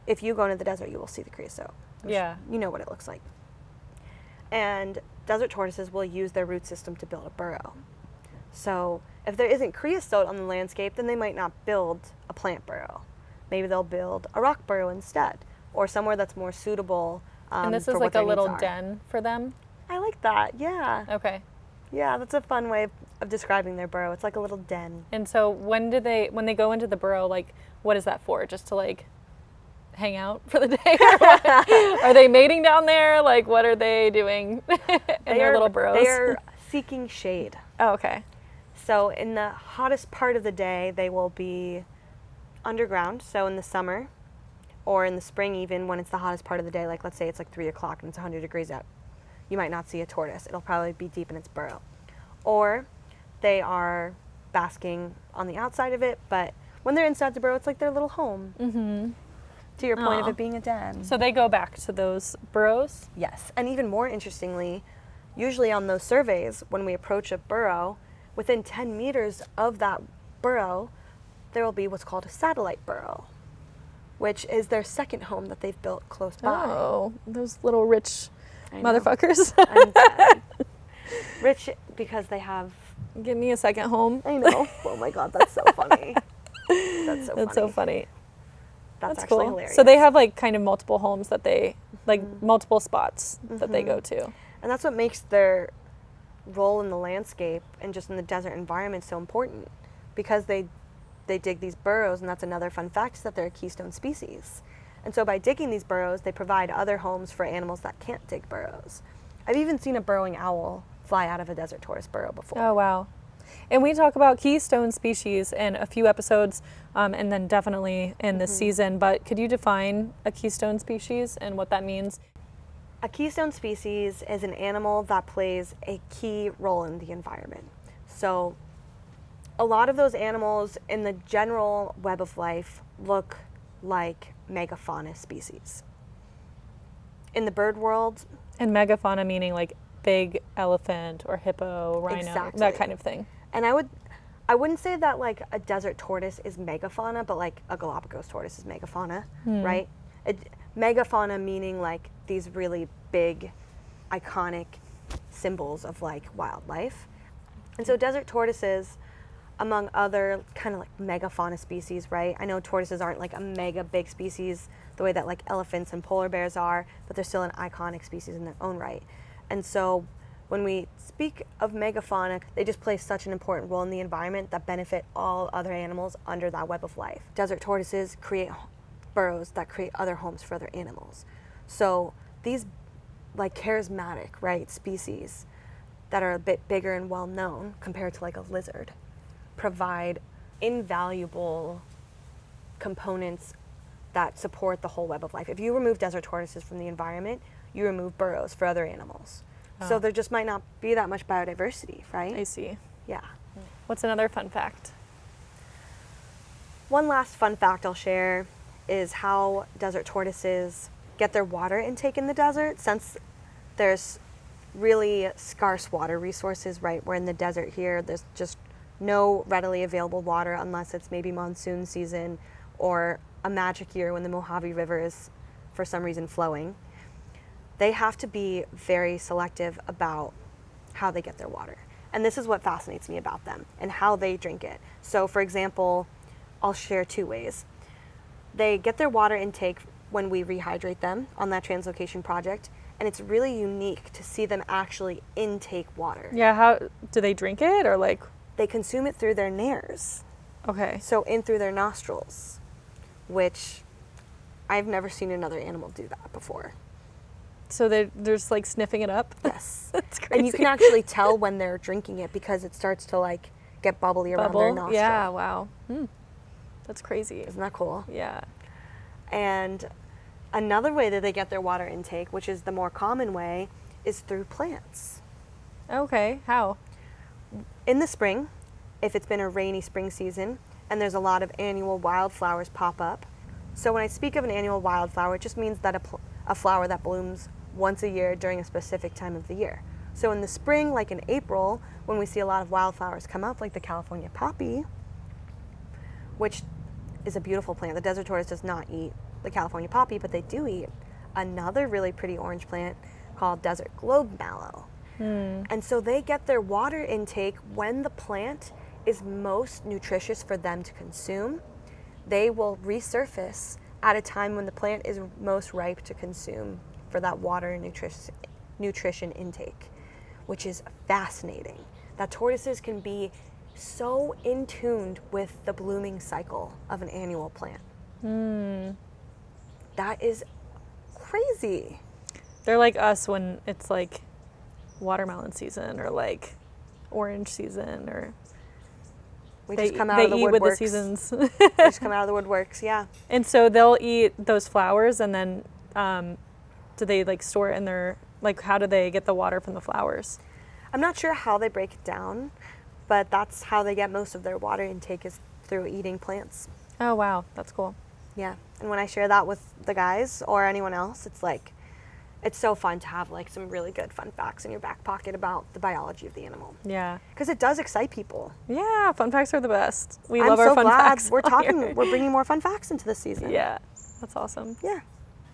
If you go into the desert, you will see the creosote. Yeah. You know what it looks like. And desert tortoises will use their root system to build a burrow. So if there isn't creosote on the landscape, then they might not build a plant burrow. Maybe they'll build a rock burrow instead, or somewhere that's more suitable. And this is like a little den for them? I like that, yeah. Okay. Yeah, that's a fun way of describing their burrow. It's like a little den. And so when they go into the burrow, like, what is that for? Just to like hang out for the day? Or what? Are they mating down there? Like, what are they doing in their little burrows? They're seeking shade. Oh, okay. So in the hottest part of the day, they will be underground. So in the summer or in the spring, even when it's the hottest part of the day, like let's say it's like 3 o'clock and it's 100 degrees out, you might not see a tortoise. It'll probably be deep in its burrow. Or they are basking on the outside of it, but when they're inside the burrow, it's like their little home. Mm-hmm. To your point of it being a den. So they go back to those burrows? Yes. And even more interestingly, usually on those surveys, when we approach a burrow, within 10 meters of that burrow, there will be what's called a satellite burrow, which is their second home that they've built close by. Oh, those little rich motherfuckers. Rich because they have... Give me a second home. I know. Oh my God, that's so funny. That's so funny. That's actually cool. hilarious. So they have like kind of multiple homes that they, like multiple spots that they go to. And that's what makes their role in the landscape and just in the desert environment so important, because they dig these burrows, and that's another fun fact, is that they're a keystone species. And so by digging these burrows, they provide other homes for animals that can't dig burrows. I've even seen a burrowing owl fly out of a desert tortoise burrow before. Oh, wow. And we talk about keystone species in a few episodes, and then definitely in this season, but could you define a keystone species and what that means? A keystone species is an animal that plays a key role in the environment. So a lot of those animals in the general web of life look like megafauna species. In the bird world... And megafauna meaning like big elephant or hippo, rhino, exactly. That kind of thing. And I wouldn't say that like a desert tortoise is megafauna, but like a Galapagos tortoise is megafauna, right? Megafauna meaning like these really big, iconic symbols of like wildlife. And so desert tortoises, among other kind of like megafauna species, right? I know tortoises aren't like a mega big species the way that like elephants and polar bears are, but they're still an iconic species in their own right. And so when we speak of megafauna, they just play such an important role in the environment that benefit all other animals under that web of life. Desert tortoises create burrows that create other homes for other animals. So these like charismatic, right, species that are a bit bigger and well known compared to like a lizard provide invaluable components that support the whole web of life. If you remove desert tortoises from the environment, you remove burrows for other animals. So there just might not be that much biodiversity, right? I see. Yeah. What's another fun fact? One last fun fact I'll share is how desert tortoises get their water intake in the desert. Since there's really scarce water resources, right? We're in the desert here. There's just no readily available water unless it's maybe monsoon season or a magic year when the Mojave River is for some reason flowing. They have to be very selective about how they get their water. And this is what fascinates me about them and how they drink it. So for example, I'll share 2 ways. They get their water intake when we rehydrate them on that translocation project, and it's really unique to see them actually intake water. Yeah, how do they drink it, or like? They consume it through their nares. Okay. So in through their nostrils, which I've never seen another animal do that before. So they're just like sniffing it up? Yes. That's crazy. And you can actually tell when they're drinking it because it starts to like get bubbly around their nostril. Yeah, wow. That's crazy. Isn't that cool? Yeah. And another way that they get their water intake, which is the more common way, is through plants. Okay, how? In the spring, if it's been a rainy spring season and there's a lot of annual wildflowers pop up. So when I speak of an annual wildflower, it just means that a flower that blooms once a year during a specific time of the year. So in the spring, like in April, when we see a lot of wildflowers come up, like the California poppy, which is a beautiful plant. The desert tortoise does not eat the California poppy, but they do eat another really pretty orange plant called desert globe mallow. And so they get their water intake when the plant is most nutritious for them to consume. They will resurface at a time when the plant is most ripe to consume for that water and nutrition intake, which is fascinating. That tortoises can be so in tuned with the blooming cycle of an annual plant. That is crazy. They're like us when it's like watermelon season or like orange season, or we just come out of the woodworks. They eat with the seasons. We just come out of the woodworks, yeah. And so they'll eat those flowers, and then do they like store it in their, like how do they get the water from the flowers? I'm not sure how they break it down, but that's how they get most of their water intake, is through eating plants. Oh wow, that's cool. Yeah, and when I share that with the guys or anyone else, it's like, it's so fun to have like some really good fun facts in your back pocket about the biology of the animal. Yeah. Because it does excite people. Yeah, fun facts are the best. We I'm love so our fun glad facts. we're bringing more fun facts into this season. Yeah, that's awesome. Yeah.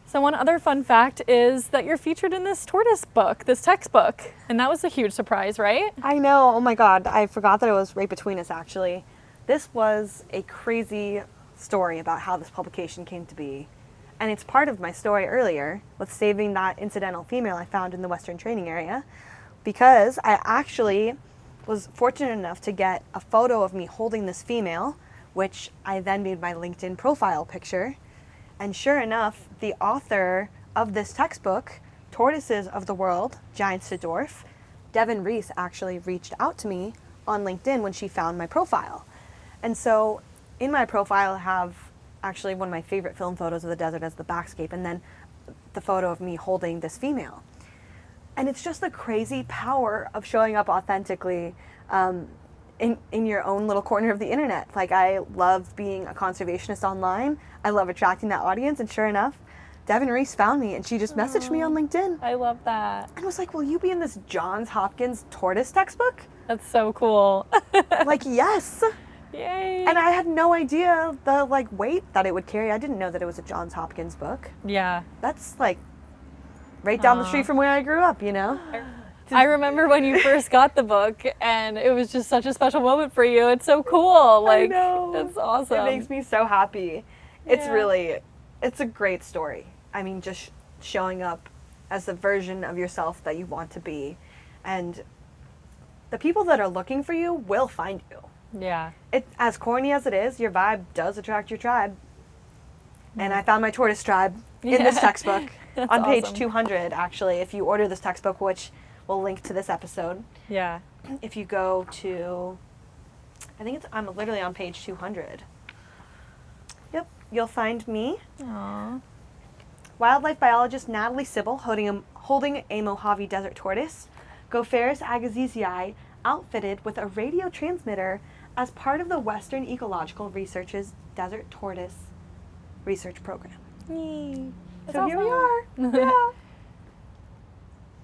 So one other fun fact is that you're featured in this tortoise book, this textbook, and that was a huge surprise, right? I know. Oh my God, I forgot that it was right between us actually. This was a crazy story about how this publication came to be. And it's part of my story earlier with saving that incidental female I found in the Western training area, because I actually was fortunate enough to get a photo of me holding this female, which I then made my LinkedIn profile picture. And sure enough, the author of this textbook, Tortoises of the World, Giants to Dwarf, Devin Reese, actually reached out to me on LinkedIn when she found my profile. And so in my profile I have actually one of my favorite film photos of the desert as the backscape, and then the photo of me holding this female. And it's just the crazy power of showing up authentically in your own little corner of the internet. Like, I love being a conservationist online. I love attracting that audience, and sure enough, Devin Reese found me, and she just messaged me on LinkedIn. I love that. And was like, will you be in this Johns Hopkins tortoise textbook? That's so cool. Like, yes. Yay. And I had no idea the weight that it would carry. I didn't know that it was a Johns Hopkins book. Yeah. That's like right down the street from where I grew up, you know? I remember when you first got the book, and it was just such a special moment for you. It's so cool. Like, I know. It's awesome. It makes me so happy. It's Yeah. really, it's a great story. I mean, just showing up as the version of yourself that you want to be. And the people that are looking for you will find you. Yeah. It, as corny as it is, your vibe does attract your tribe. And I found my tortoise tribe in this textbook on page awesome. 200, actually. If you order this textbook, which we'll link to this episode, Yeah. if you go to, I'm literally on page 200. Yep, you'll find me, Aww. wildlife biologist Natalie Cibel, holding a Mojave Desert tortoise, Gopherus agassizii, outfitted with a radio transmitter as part of the Western Ecological Research's Desert Tortoise research program. Yay. So That's here we awesome. are. Yeah.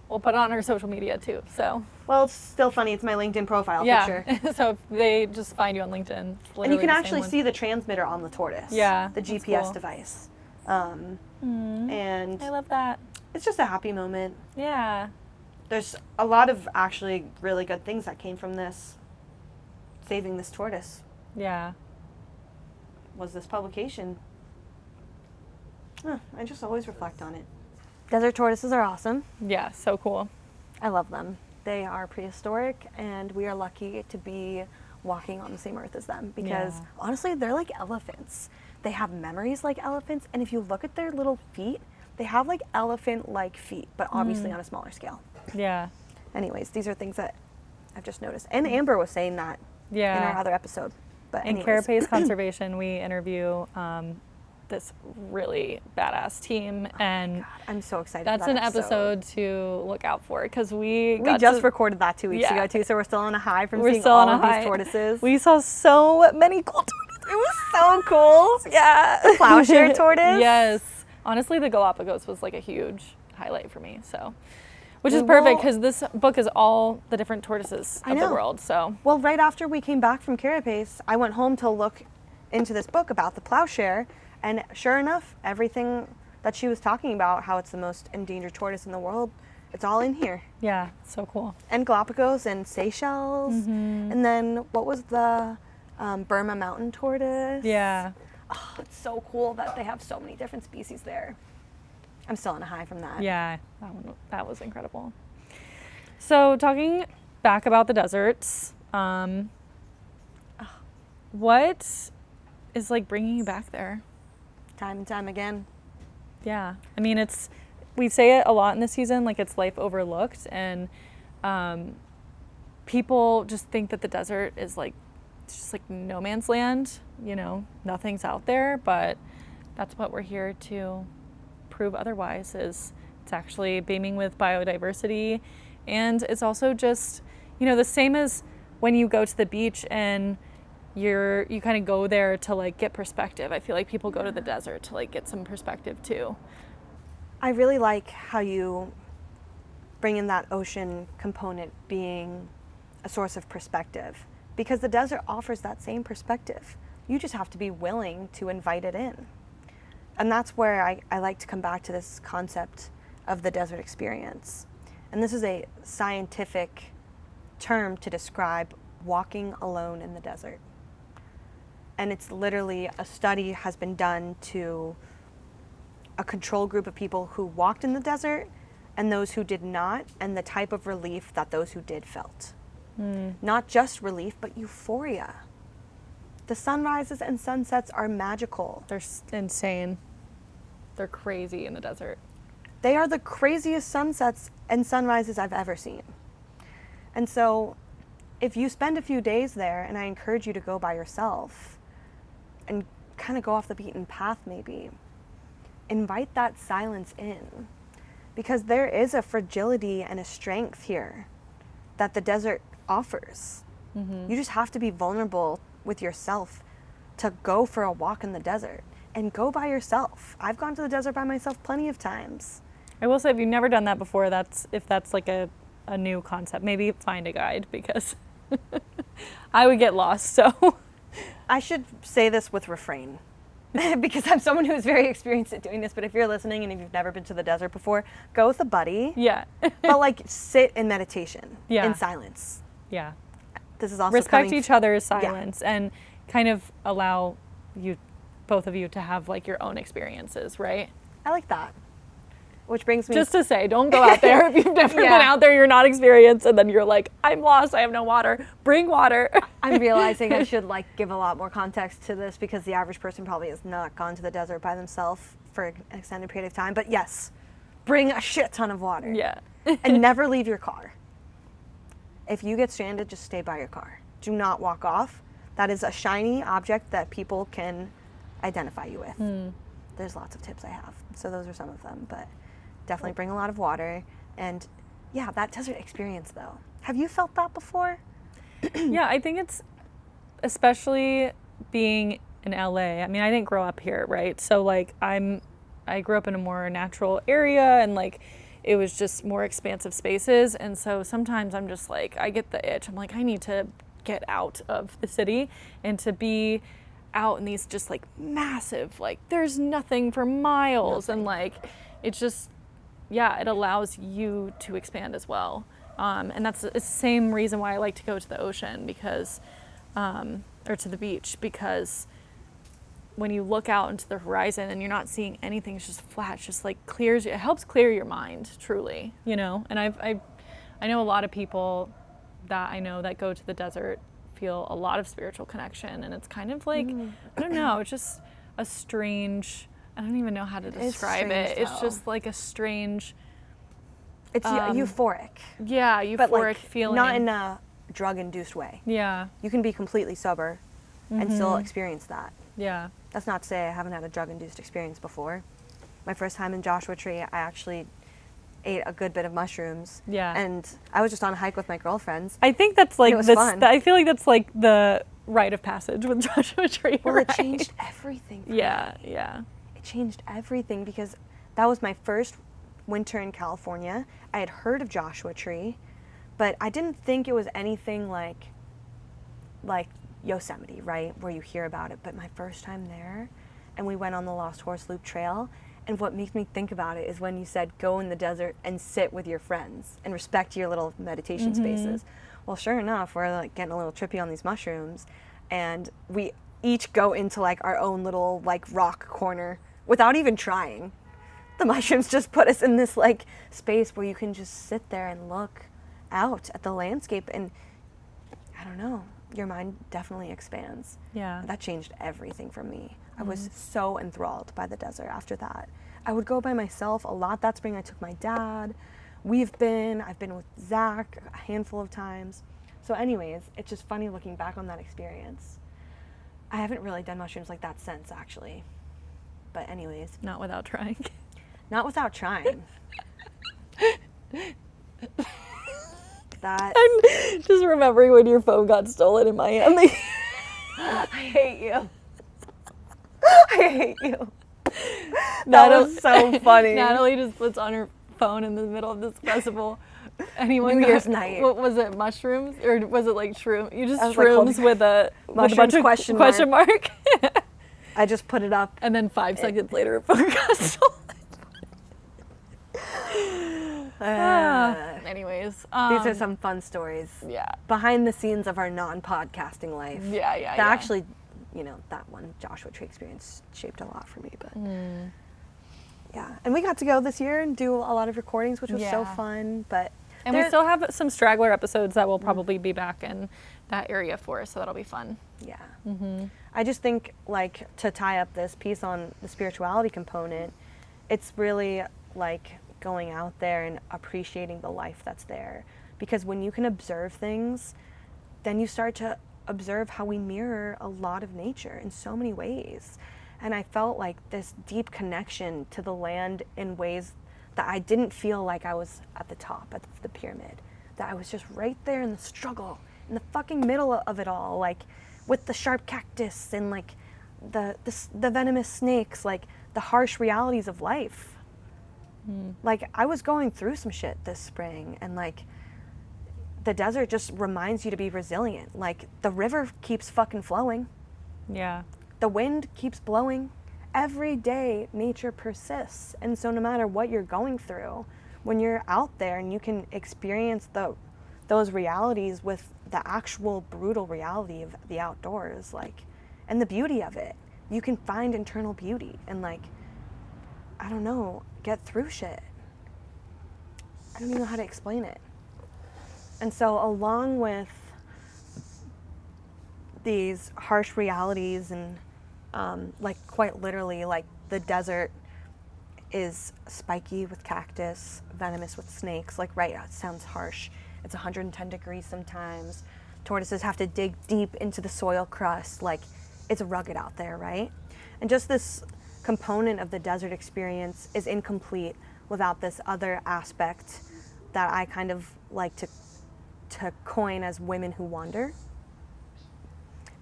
We'll put it on our social media too. So. Well, it's still funny. It's my LinkedIn profile picture. So if they just find you on LinkedIn. And you can actually see the transmitter on the tortoise. Yeah. The GPS cool. device. And I love that. it's just a happy moment. Yeah. There's a lot of actually really good things that came from this. Saving this tortoise Yeah. was this publication. I just always reflect on it. Desert tortoises are awesome. Yeah, so cool. I love them. They are prehistoric, and we are lucky to be walking on the same earth as them because honestly, they're like elephants. They have memories like elephants, and if you look at their little feet, they have like elephant-like feet, but obviously on a smaller scale. Yeah. Anyways, these are things that I've just noticed. And Amber was saying that in our other episode. But in Carapace Conservation, we interview this really badass team, and God, I'm so excited. that's for that an episode to look out for because we just recorded that 2 weeks ago too, so we're still on a high from seeing still all on of a high. these tortoises. We saw so many cool tortoises. It was so cool. Yeah, the plowshare tortoise. Yes, honestly, the Galapagos was like a huge highlight for me. So, which is perfect because this book is all the different tortoises of the world. So, well, right after we came back from Carapace, I went home to look into this book about the plowshare. And sure enough, everything that she was talking about, how it's the most endangered tortoise in the world, it's all in here. Yeah, so cool. And Galapagos and Seychelles. And then what was the Burma mountain tortoise? Yeah. Oh, it's so cool that they have so many different species there. I'm still on a high from that. Yeah, that was incredible. So talking back about the deserts, what is like bringing you back there? Time and time again. Yeah, I mean we say it a lot in this season, like it's life overlooked, and people just think that the desert is like it's just like no man's land, you know, nothing's out there, but that's what we're here to prove otherwise. Is it's actually beaming with biodiversity, and it's also just, you know, the same as when you go to the beach and you kind of go there to like get perspective. I feel like people go to the desert to like get some perspective too. I really like how you bring in that ocean component being a source of perspective, because the desert offers that same perspective. You just have to be willing to invite it in. And that's where I like to come back to this concept of the desert experience. And this is a scientific term to describe walking alone in the desert. And it's literally a study has been done to a control group of people who walked in the desert and those who did not, and the type of relief that those who did felt. Not just relief, but euphoria. The sunrises and sunsets are magical. They're insane. They're crazy in the desert. They are the craziest sunsets and sunrises I've ever seen. And so if you spend a few days there, and I encourage you to go by yourself and kind of go off the beaten path maybe, invite that silence in, because there is a fragility and a strength here that the desert offers. You just have to be vulnerable with yourself to go for a walk in the desert, and go by yourself. I've gone to the desert by myself plenty of times. I will say, if you've never done that before, if that's like a new concept, maybe find a guide, because I would get lost. So I should say this with refrain because I'm someone who is very experienced at doing this, but if you're listening and if you've never been to the desert before, go with a buddy. Yeah. But like sit in meditation, in silence. Yeah. This is also respect each other's silence and kind of allow both of you to have like your own experiences, right? I like that. Which brings me just to say, don't go out there if you've never been out there, you're not experienced, and then you're like, I'm lost, I have no water. Bring water. I'm realizing I should like give a lot more context to this, because the average person probably has not gone to the desert by themselves for an extended period of time. But yes, bring a shit ton of water. Yeah. And never leave your car. If you get stranded, just stay by your car. Do not walk off. That is a shiny object that people can identify you with. There's lots of tips I have, so those are some of them, but definitely bring a lot of water. And yeah, that desert experience though. Have you felt that before? Yeah, I think it's, especially being in LA. I mean, I didn't grow up here, right? So like I grew up in a more natural area, and like it was just more expansive spaces. And so sometimes I'm just like, I get the itch. I'm like, I need to get out of the city and to be out in these just like massive, like there's nothing for miles. And like, it's just, yeah, it allows you to expand as well. And it's the same reason why I like to go to the ocean because, or to the beach, because when you look out into the horizon and you're not seeing anything, it's just flat, it's just like clears you, it helps clear your mind, truly, you know? And I know a lot of people that I know that go to the desert feel a lot of spiritual connection, and it's kind of like, I don't know, it's just a strange, I don't even know how to describe it. It's just like a strange... It's euphoric. Yeah, euphoric but like, feeling. Not in a drug-induced way. Yeah. You can be completely sober and still experience that. Yeah. That's not to say I haven't had a drug-induced experience before. My first time in Joshua Tree, I actually ate a good bit of mushrooms. Yeah. And I was just on a hike with my girlfriends. I think that's like fun. I feel like that's like the rite of passage with Joshua Tree. Well, right? it changed everything for me. Yeah. It changed everything because that was my first winter in California. I had heard of Joshua Tree, but I didn't think it was anything like Yosemite, right, where you hear about it. But my first time there, and we went on the Lost Horse Loop Trail, and what makes me think about it is when you said go in the desert and sit with your friends and respect your little meditation spaces. Well, sure enough, we're like getting a little trippy on these mushrooms, and we each go into like our own little like rock corner without even trying. The mushrooms just put us in this like space where you can just sit there and look out at the landscape, and I don't know, your mind definitely expands. Yeah. That changed everything for me. I was so enthralled by the desert after that. I would go by myself a lot that spring. I took my dad. I've been with Zach a handful of times. So anyways, it's just funny looking back on that experience. I haven't really done mushrooms like that since, actually. But anyways. Not without trying. Not without trying. That. I'm just remembering when your phone got stolen in Miami. I hate you. I hate you. That was so funny. Natalie just puts on her phone in the middle of this festival. New Year's night. What was it, mushrooms? Or was it like shroom? You just like shrooms with a bunch of question mark. I just put it up. And then 5 seconds later, her phone got stolen. Anyways. These are some fun stories. Yeah. Behind the scenes of our non-podcasting life. Yeah. That actually, that one Joshua Tree experience shaped a lot for me. But yeah. And we got to go this year and do a lot of recordings, which was so fun. And we still have some straggler episodes that will probably be back in that area for us, so that'll be fun. Yeah. I just think, like, to tie up this piece on the spirituality component, it's really like going out there and appreciating the life that's there. Because when you can observe things, then you start to observe how we mirror a lot of nature in so many ways. And I felt like this deep connection to the land in ways that I didn't feel like I was at the top of the pyramid. That I was just right there in the struggle, in the fucking middle of it all, like with the sharp cactus and like the venomous snakes, like the harsh realities of life. Like, I was going through some shit this spring, and like the desert just reminds you to be resilient. Like, the river keeps fucking flowing. Yeah. The wind keeps blowing. Every day nature persists. And so no matter what you're going through, when you're out there and you can experience those realities with the actual brutal reality of the outdoors, like, and the beauty of it, you can find internal beauty and, like, I don't know, get through shit. I don't even know how to explain it. And so along with these harsh realities and like quite literally, like the desert is spiky with cactus, venomous with snakes, like right, it sounds harsh. It's 110 degrees sometimes. Tortoises have to dig deep into the soil crust, like it's rugged out there, right? And just this component of the desert experience is incomplete without this other aspect that I kind of like to to coin as Women Who Wander.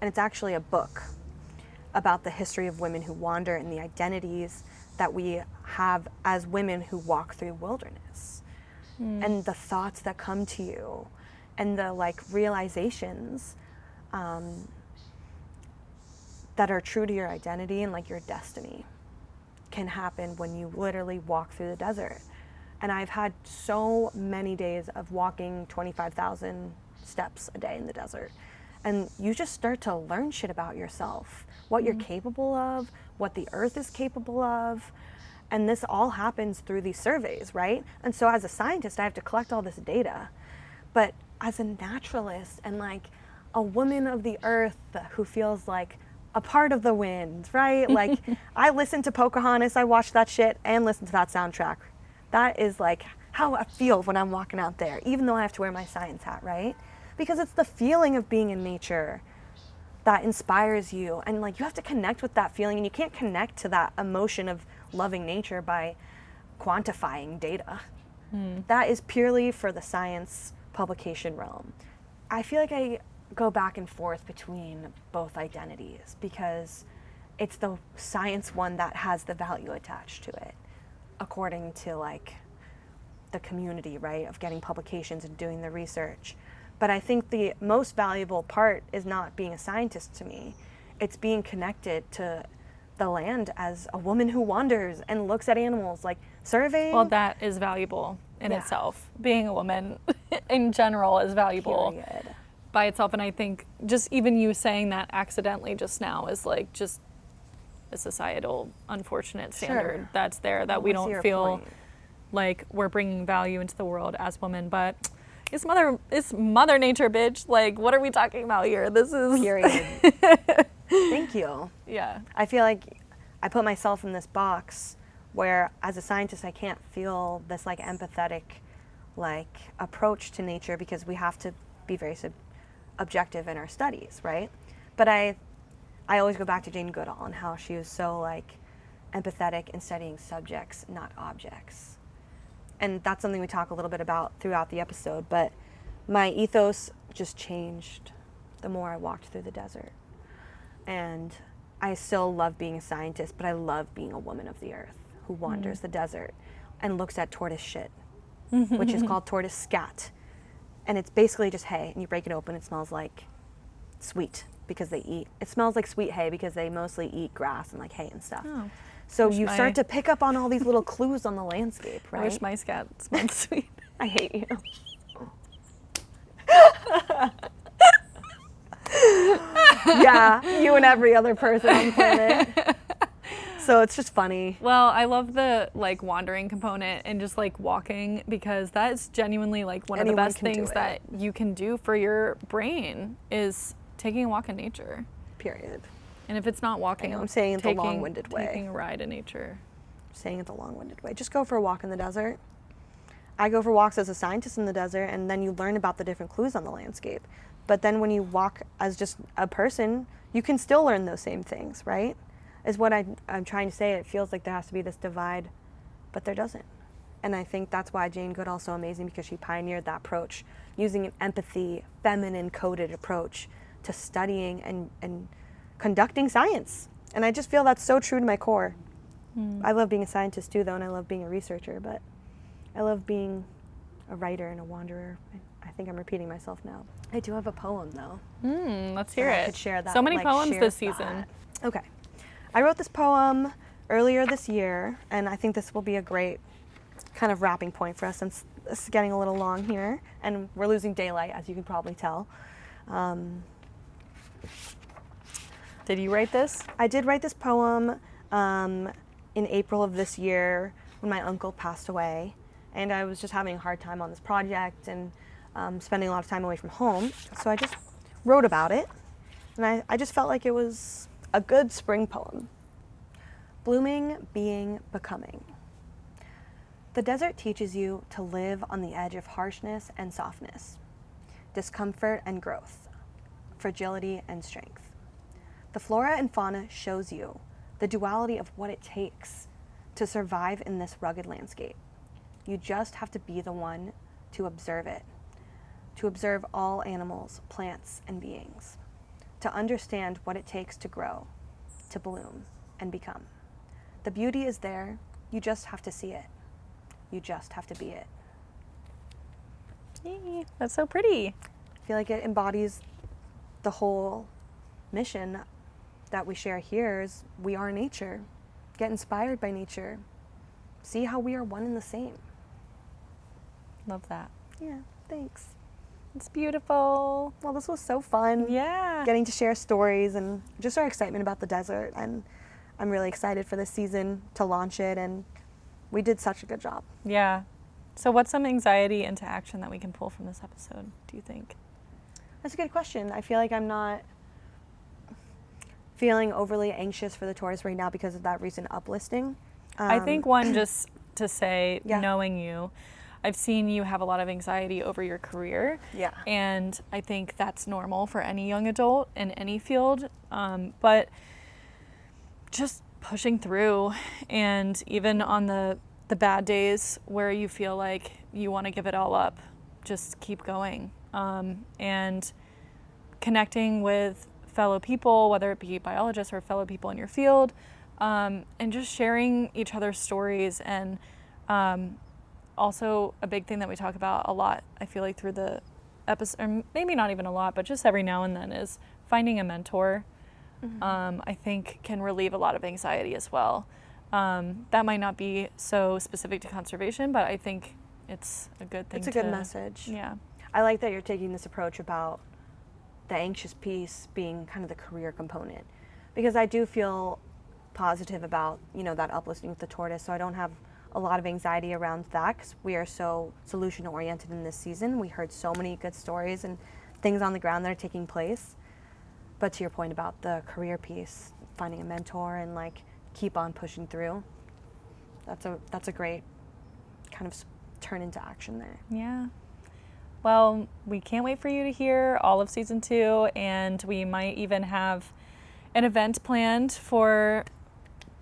And it's actually a book about the history of women who wander and the identities that we have as women who walk through wilderness. And the thoughts that come to you and the like realizations that are true to your identity and like your destiny can happen when you literally walk through the desert. And I've had so many days of walking 25,000 steps a day in the desert. And you just start to learn shit about yourself, what you're capable of, what the earth is capable of. And this all happens through these surveys, right? And so as a scientist, I have to collect all this data. But as a naturalist and like a woman of the earth who feels like a part of the wind, right? Like I listen to Pocahontas, I watch that shit and listen to that soundtrack. That is like how I feel when I'm walking out there, even though I have to wear my science hat, right? Because it's the feeling of being in nature that inspires you. And like you have to connect with that feeling, and you can't connect to that emotion of loving nature by quantifying data. That is purely for the science publication realm. I feel like I go back and forth between both identities because it's the science one that has the value attached to it, according to like the community, right, of getting publications and doing the research. But I think the most valuable part is not being a scientist to me. It's being connected to the land as a woman who wanders and looks at animals, like surveying. Well, that is valuable in itself. Being a woman in general is valuable by itself. And I think just even you saying that accidentally just now is like just a societal unfortunate standard that's there, that we don't feel like we're bringing value into the world as women. But it's mother nature, bitch. Like, what are we talking about here? This is period. Thank you. Yeah. I feel like I put myself in this box where as a scientist I can't feel this like empathetic like approach to nature because we have to be very objective in our studies, right? But I always go back to Jane Goodall and how she was so like empathetic in studying subjects, not objects. And that's something we talk a little bit about throughout the episode, but my ethos just changed the more I walked through the desert. And I still love being a scientist, but I love being a woman of the earth who wanders the desert and looks at tortoise shit, which is called tortoise scat. And it's basically just hay, and you break it open, it smells like sweet because they eat. It smells like sweet hay because they mostly eat grass and like hay and stuff. Oh. So you start to pick up on all these little clues on the landscape, right? I wish my scat smelled sweet. I hate you. Yeah, you and every other person on the planet. So it's just funny. Well, I love the like wandering component and just like walking, because that is genuinely like one of the best things that you can do for your brain is taking a walk in nature. Period. And if it's not walking, I'm saying it the long-winded way. Taking a ride in nature. I'm saying it the long-winded way. Just go for a walk in the desert. I go for walks as a scientist in the desert, and then you learn about the different clues on the landscape. But then when you walk as just a person, you can still learn those same things, right? Is what I'm trying to say. It feels like there has to be this divide, but there doesn't. And I think that's why Jane Goodall's so amazing, because she pioneered that approach, using an empathy, feminine-coded approach to studying and conducting science. And I just feel that's so true to my core. I love being a scientist too, though, and I love being a researcher, but I love being a writer and a wanderer. I think I'm repeating myself now. I do have a poem, though. Let's hear it. I could share that. So many poems this season. Okay. I wrote this poem earlier this year, and I think this will be a great kind of wrapping point for us, since this is getting a little long here, and we're losing daylight, as you can probably tell. Did you write this? I did write this poem in April of this year when my uncle passed away, and I was just having a hard time on this project and spending a lot of time away from home. So I just wrote about it, and I just felt like it was a good spring poem. Blooming, being, becoming. The desert teaches you to live on the edge of harshness and softness, discomfort and growth, fragility and strength. The flora and fauna shows you the duality of what it takes to survive in this rugged landscape. You just have to be the one to observe it, to observe all animals, plants, and beings, to understand what it takes to grow, to bloom, and become. The beauty is there, you just have to see it. You just have to be it. Yay, that's so pretty. I feel like it embodies the whole mission that we share here is we are nature. Get inspired by nature. See how we are one and the same. Love that. Yeah, thanks. It's beautiful. Well, this was so fun. Yeah. Getting to share stories and just our excitement about the desert. And I'm really excited for this season to launch it. And we did such a good job. Yeah. So what's some anxiety into action that we can pull from this episode, do you think? That's a good question. I feel like I'm not feeling overly anxious for the tortoise right now because of that recent uplisting. I think one, just to say, Yeah. knowing you, I've seen you have a lot of anxiety over your career. Yeah. And I think that's normal for any young adult in any field. But just pushing through, and even on the bad days where you feel like you want to give it all up, just keep going. And connecting with fellow people, whether it be biologists or fellow people in your field, and just sharing each other's stories. And also a big thing that we talk about a lot, I feel like through the episode, or maybe not even a lot, but just every now and then, is finding a mentor. I think can relieve a lot of anxiety as well. That might not be so specific to conservation, but I think it's a good thing. It's a good message. Yeah. I like that you're taking this approach about the anxious piece being kind of the career component, because I do feel positive about, that uplisting with the tortoise. So I don't have a lot of anxiety around that because we are so solution oriented in this season. We heard so many good stories and things on the ground that are taking place. But to your point about the career piece, finding a mentor and keep on pushing through, that's a great kind of turn into action there. Yeah. Well, we can't wait for you to hear all of season 2, and we might even have an event planned for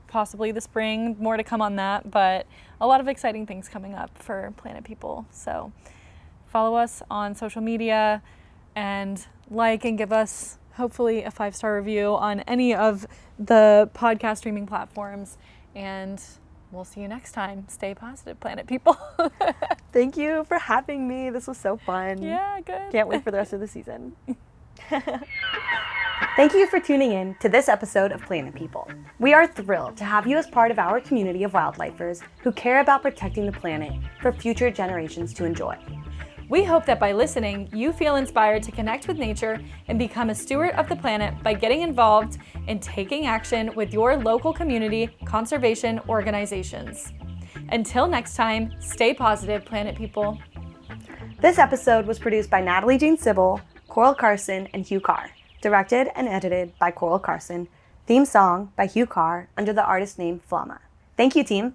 possibly the spring. More to come on that, but a lot of exciting things coming up for Planet People. So follow us on social media and and give us hopefully a 5-star review on any of the podcast streaming platforms. And we'll see you next time. Stay positive, Planet People. Thank you for having me. This was so fun. Yeah, good. Can't wait for the rest of the season. Thank you for tuning in to this episode of Planet People. We are thrilled to have you as part of our community of wildlifers who care about protecting the planet for future generations to enjoy. We hope that by listening, you feel inspired to connect with nature and become a steward of the planet by getting involved and taking action with your local community conservation organizations. Until next time, stay positive, Planet People. This episode was produced by Natalie Jane Cibel, Coral Carson, and Hugh Carr. Directed and edited by Coral Carson. Theme song by Hugh Carr under the artist name Flama. Thank you, team.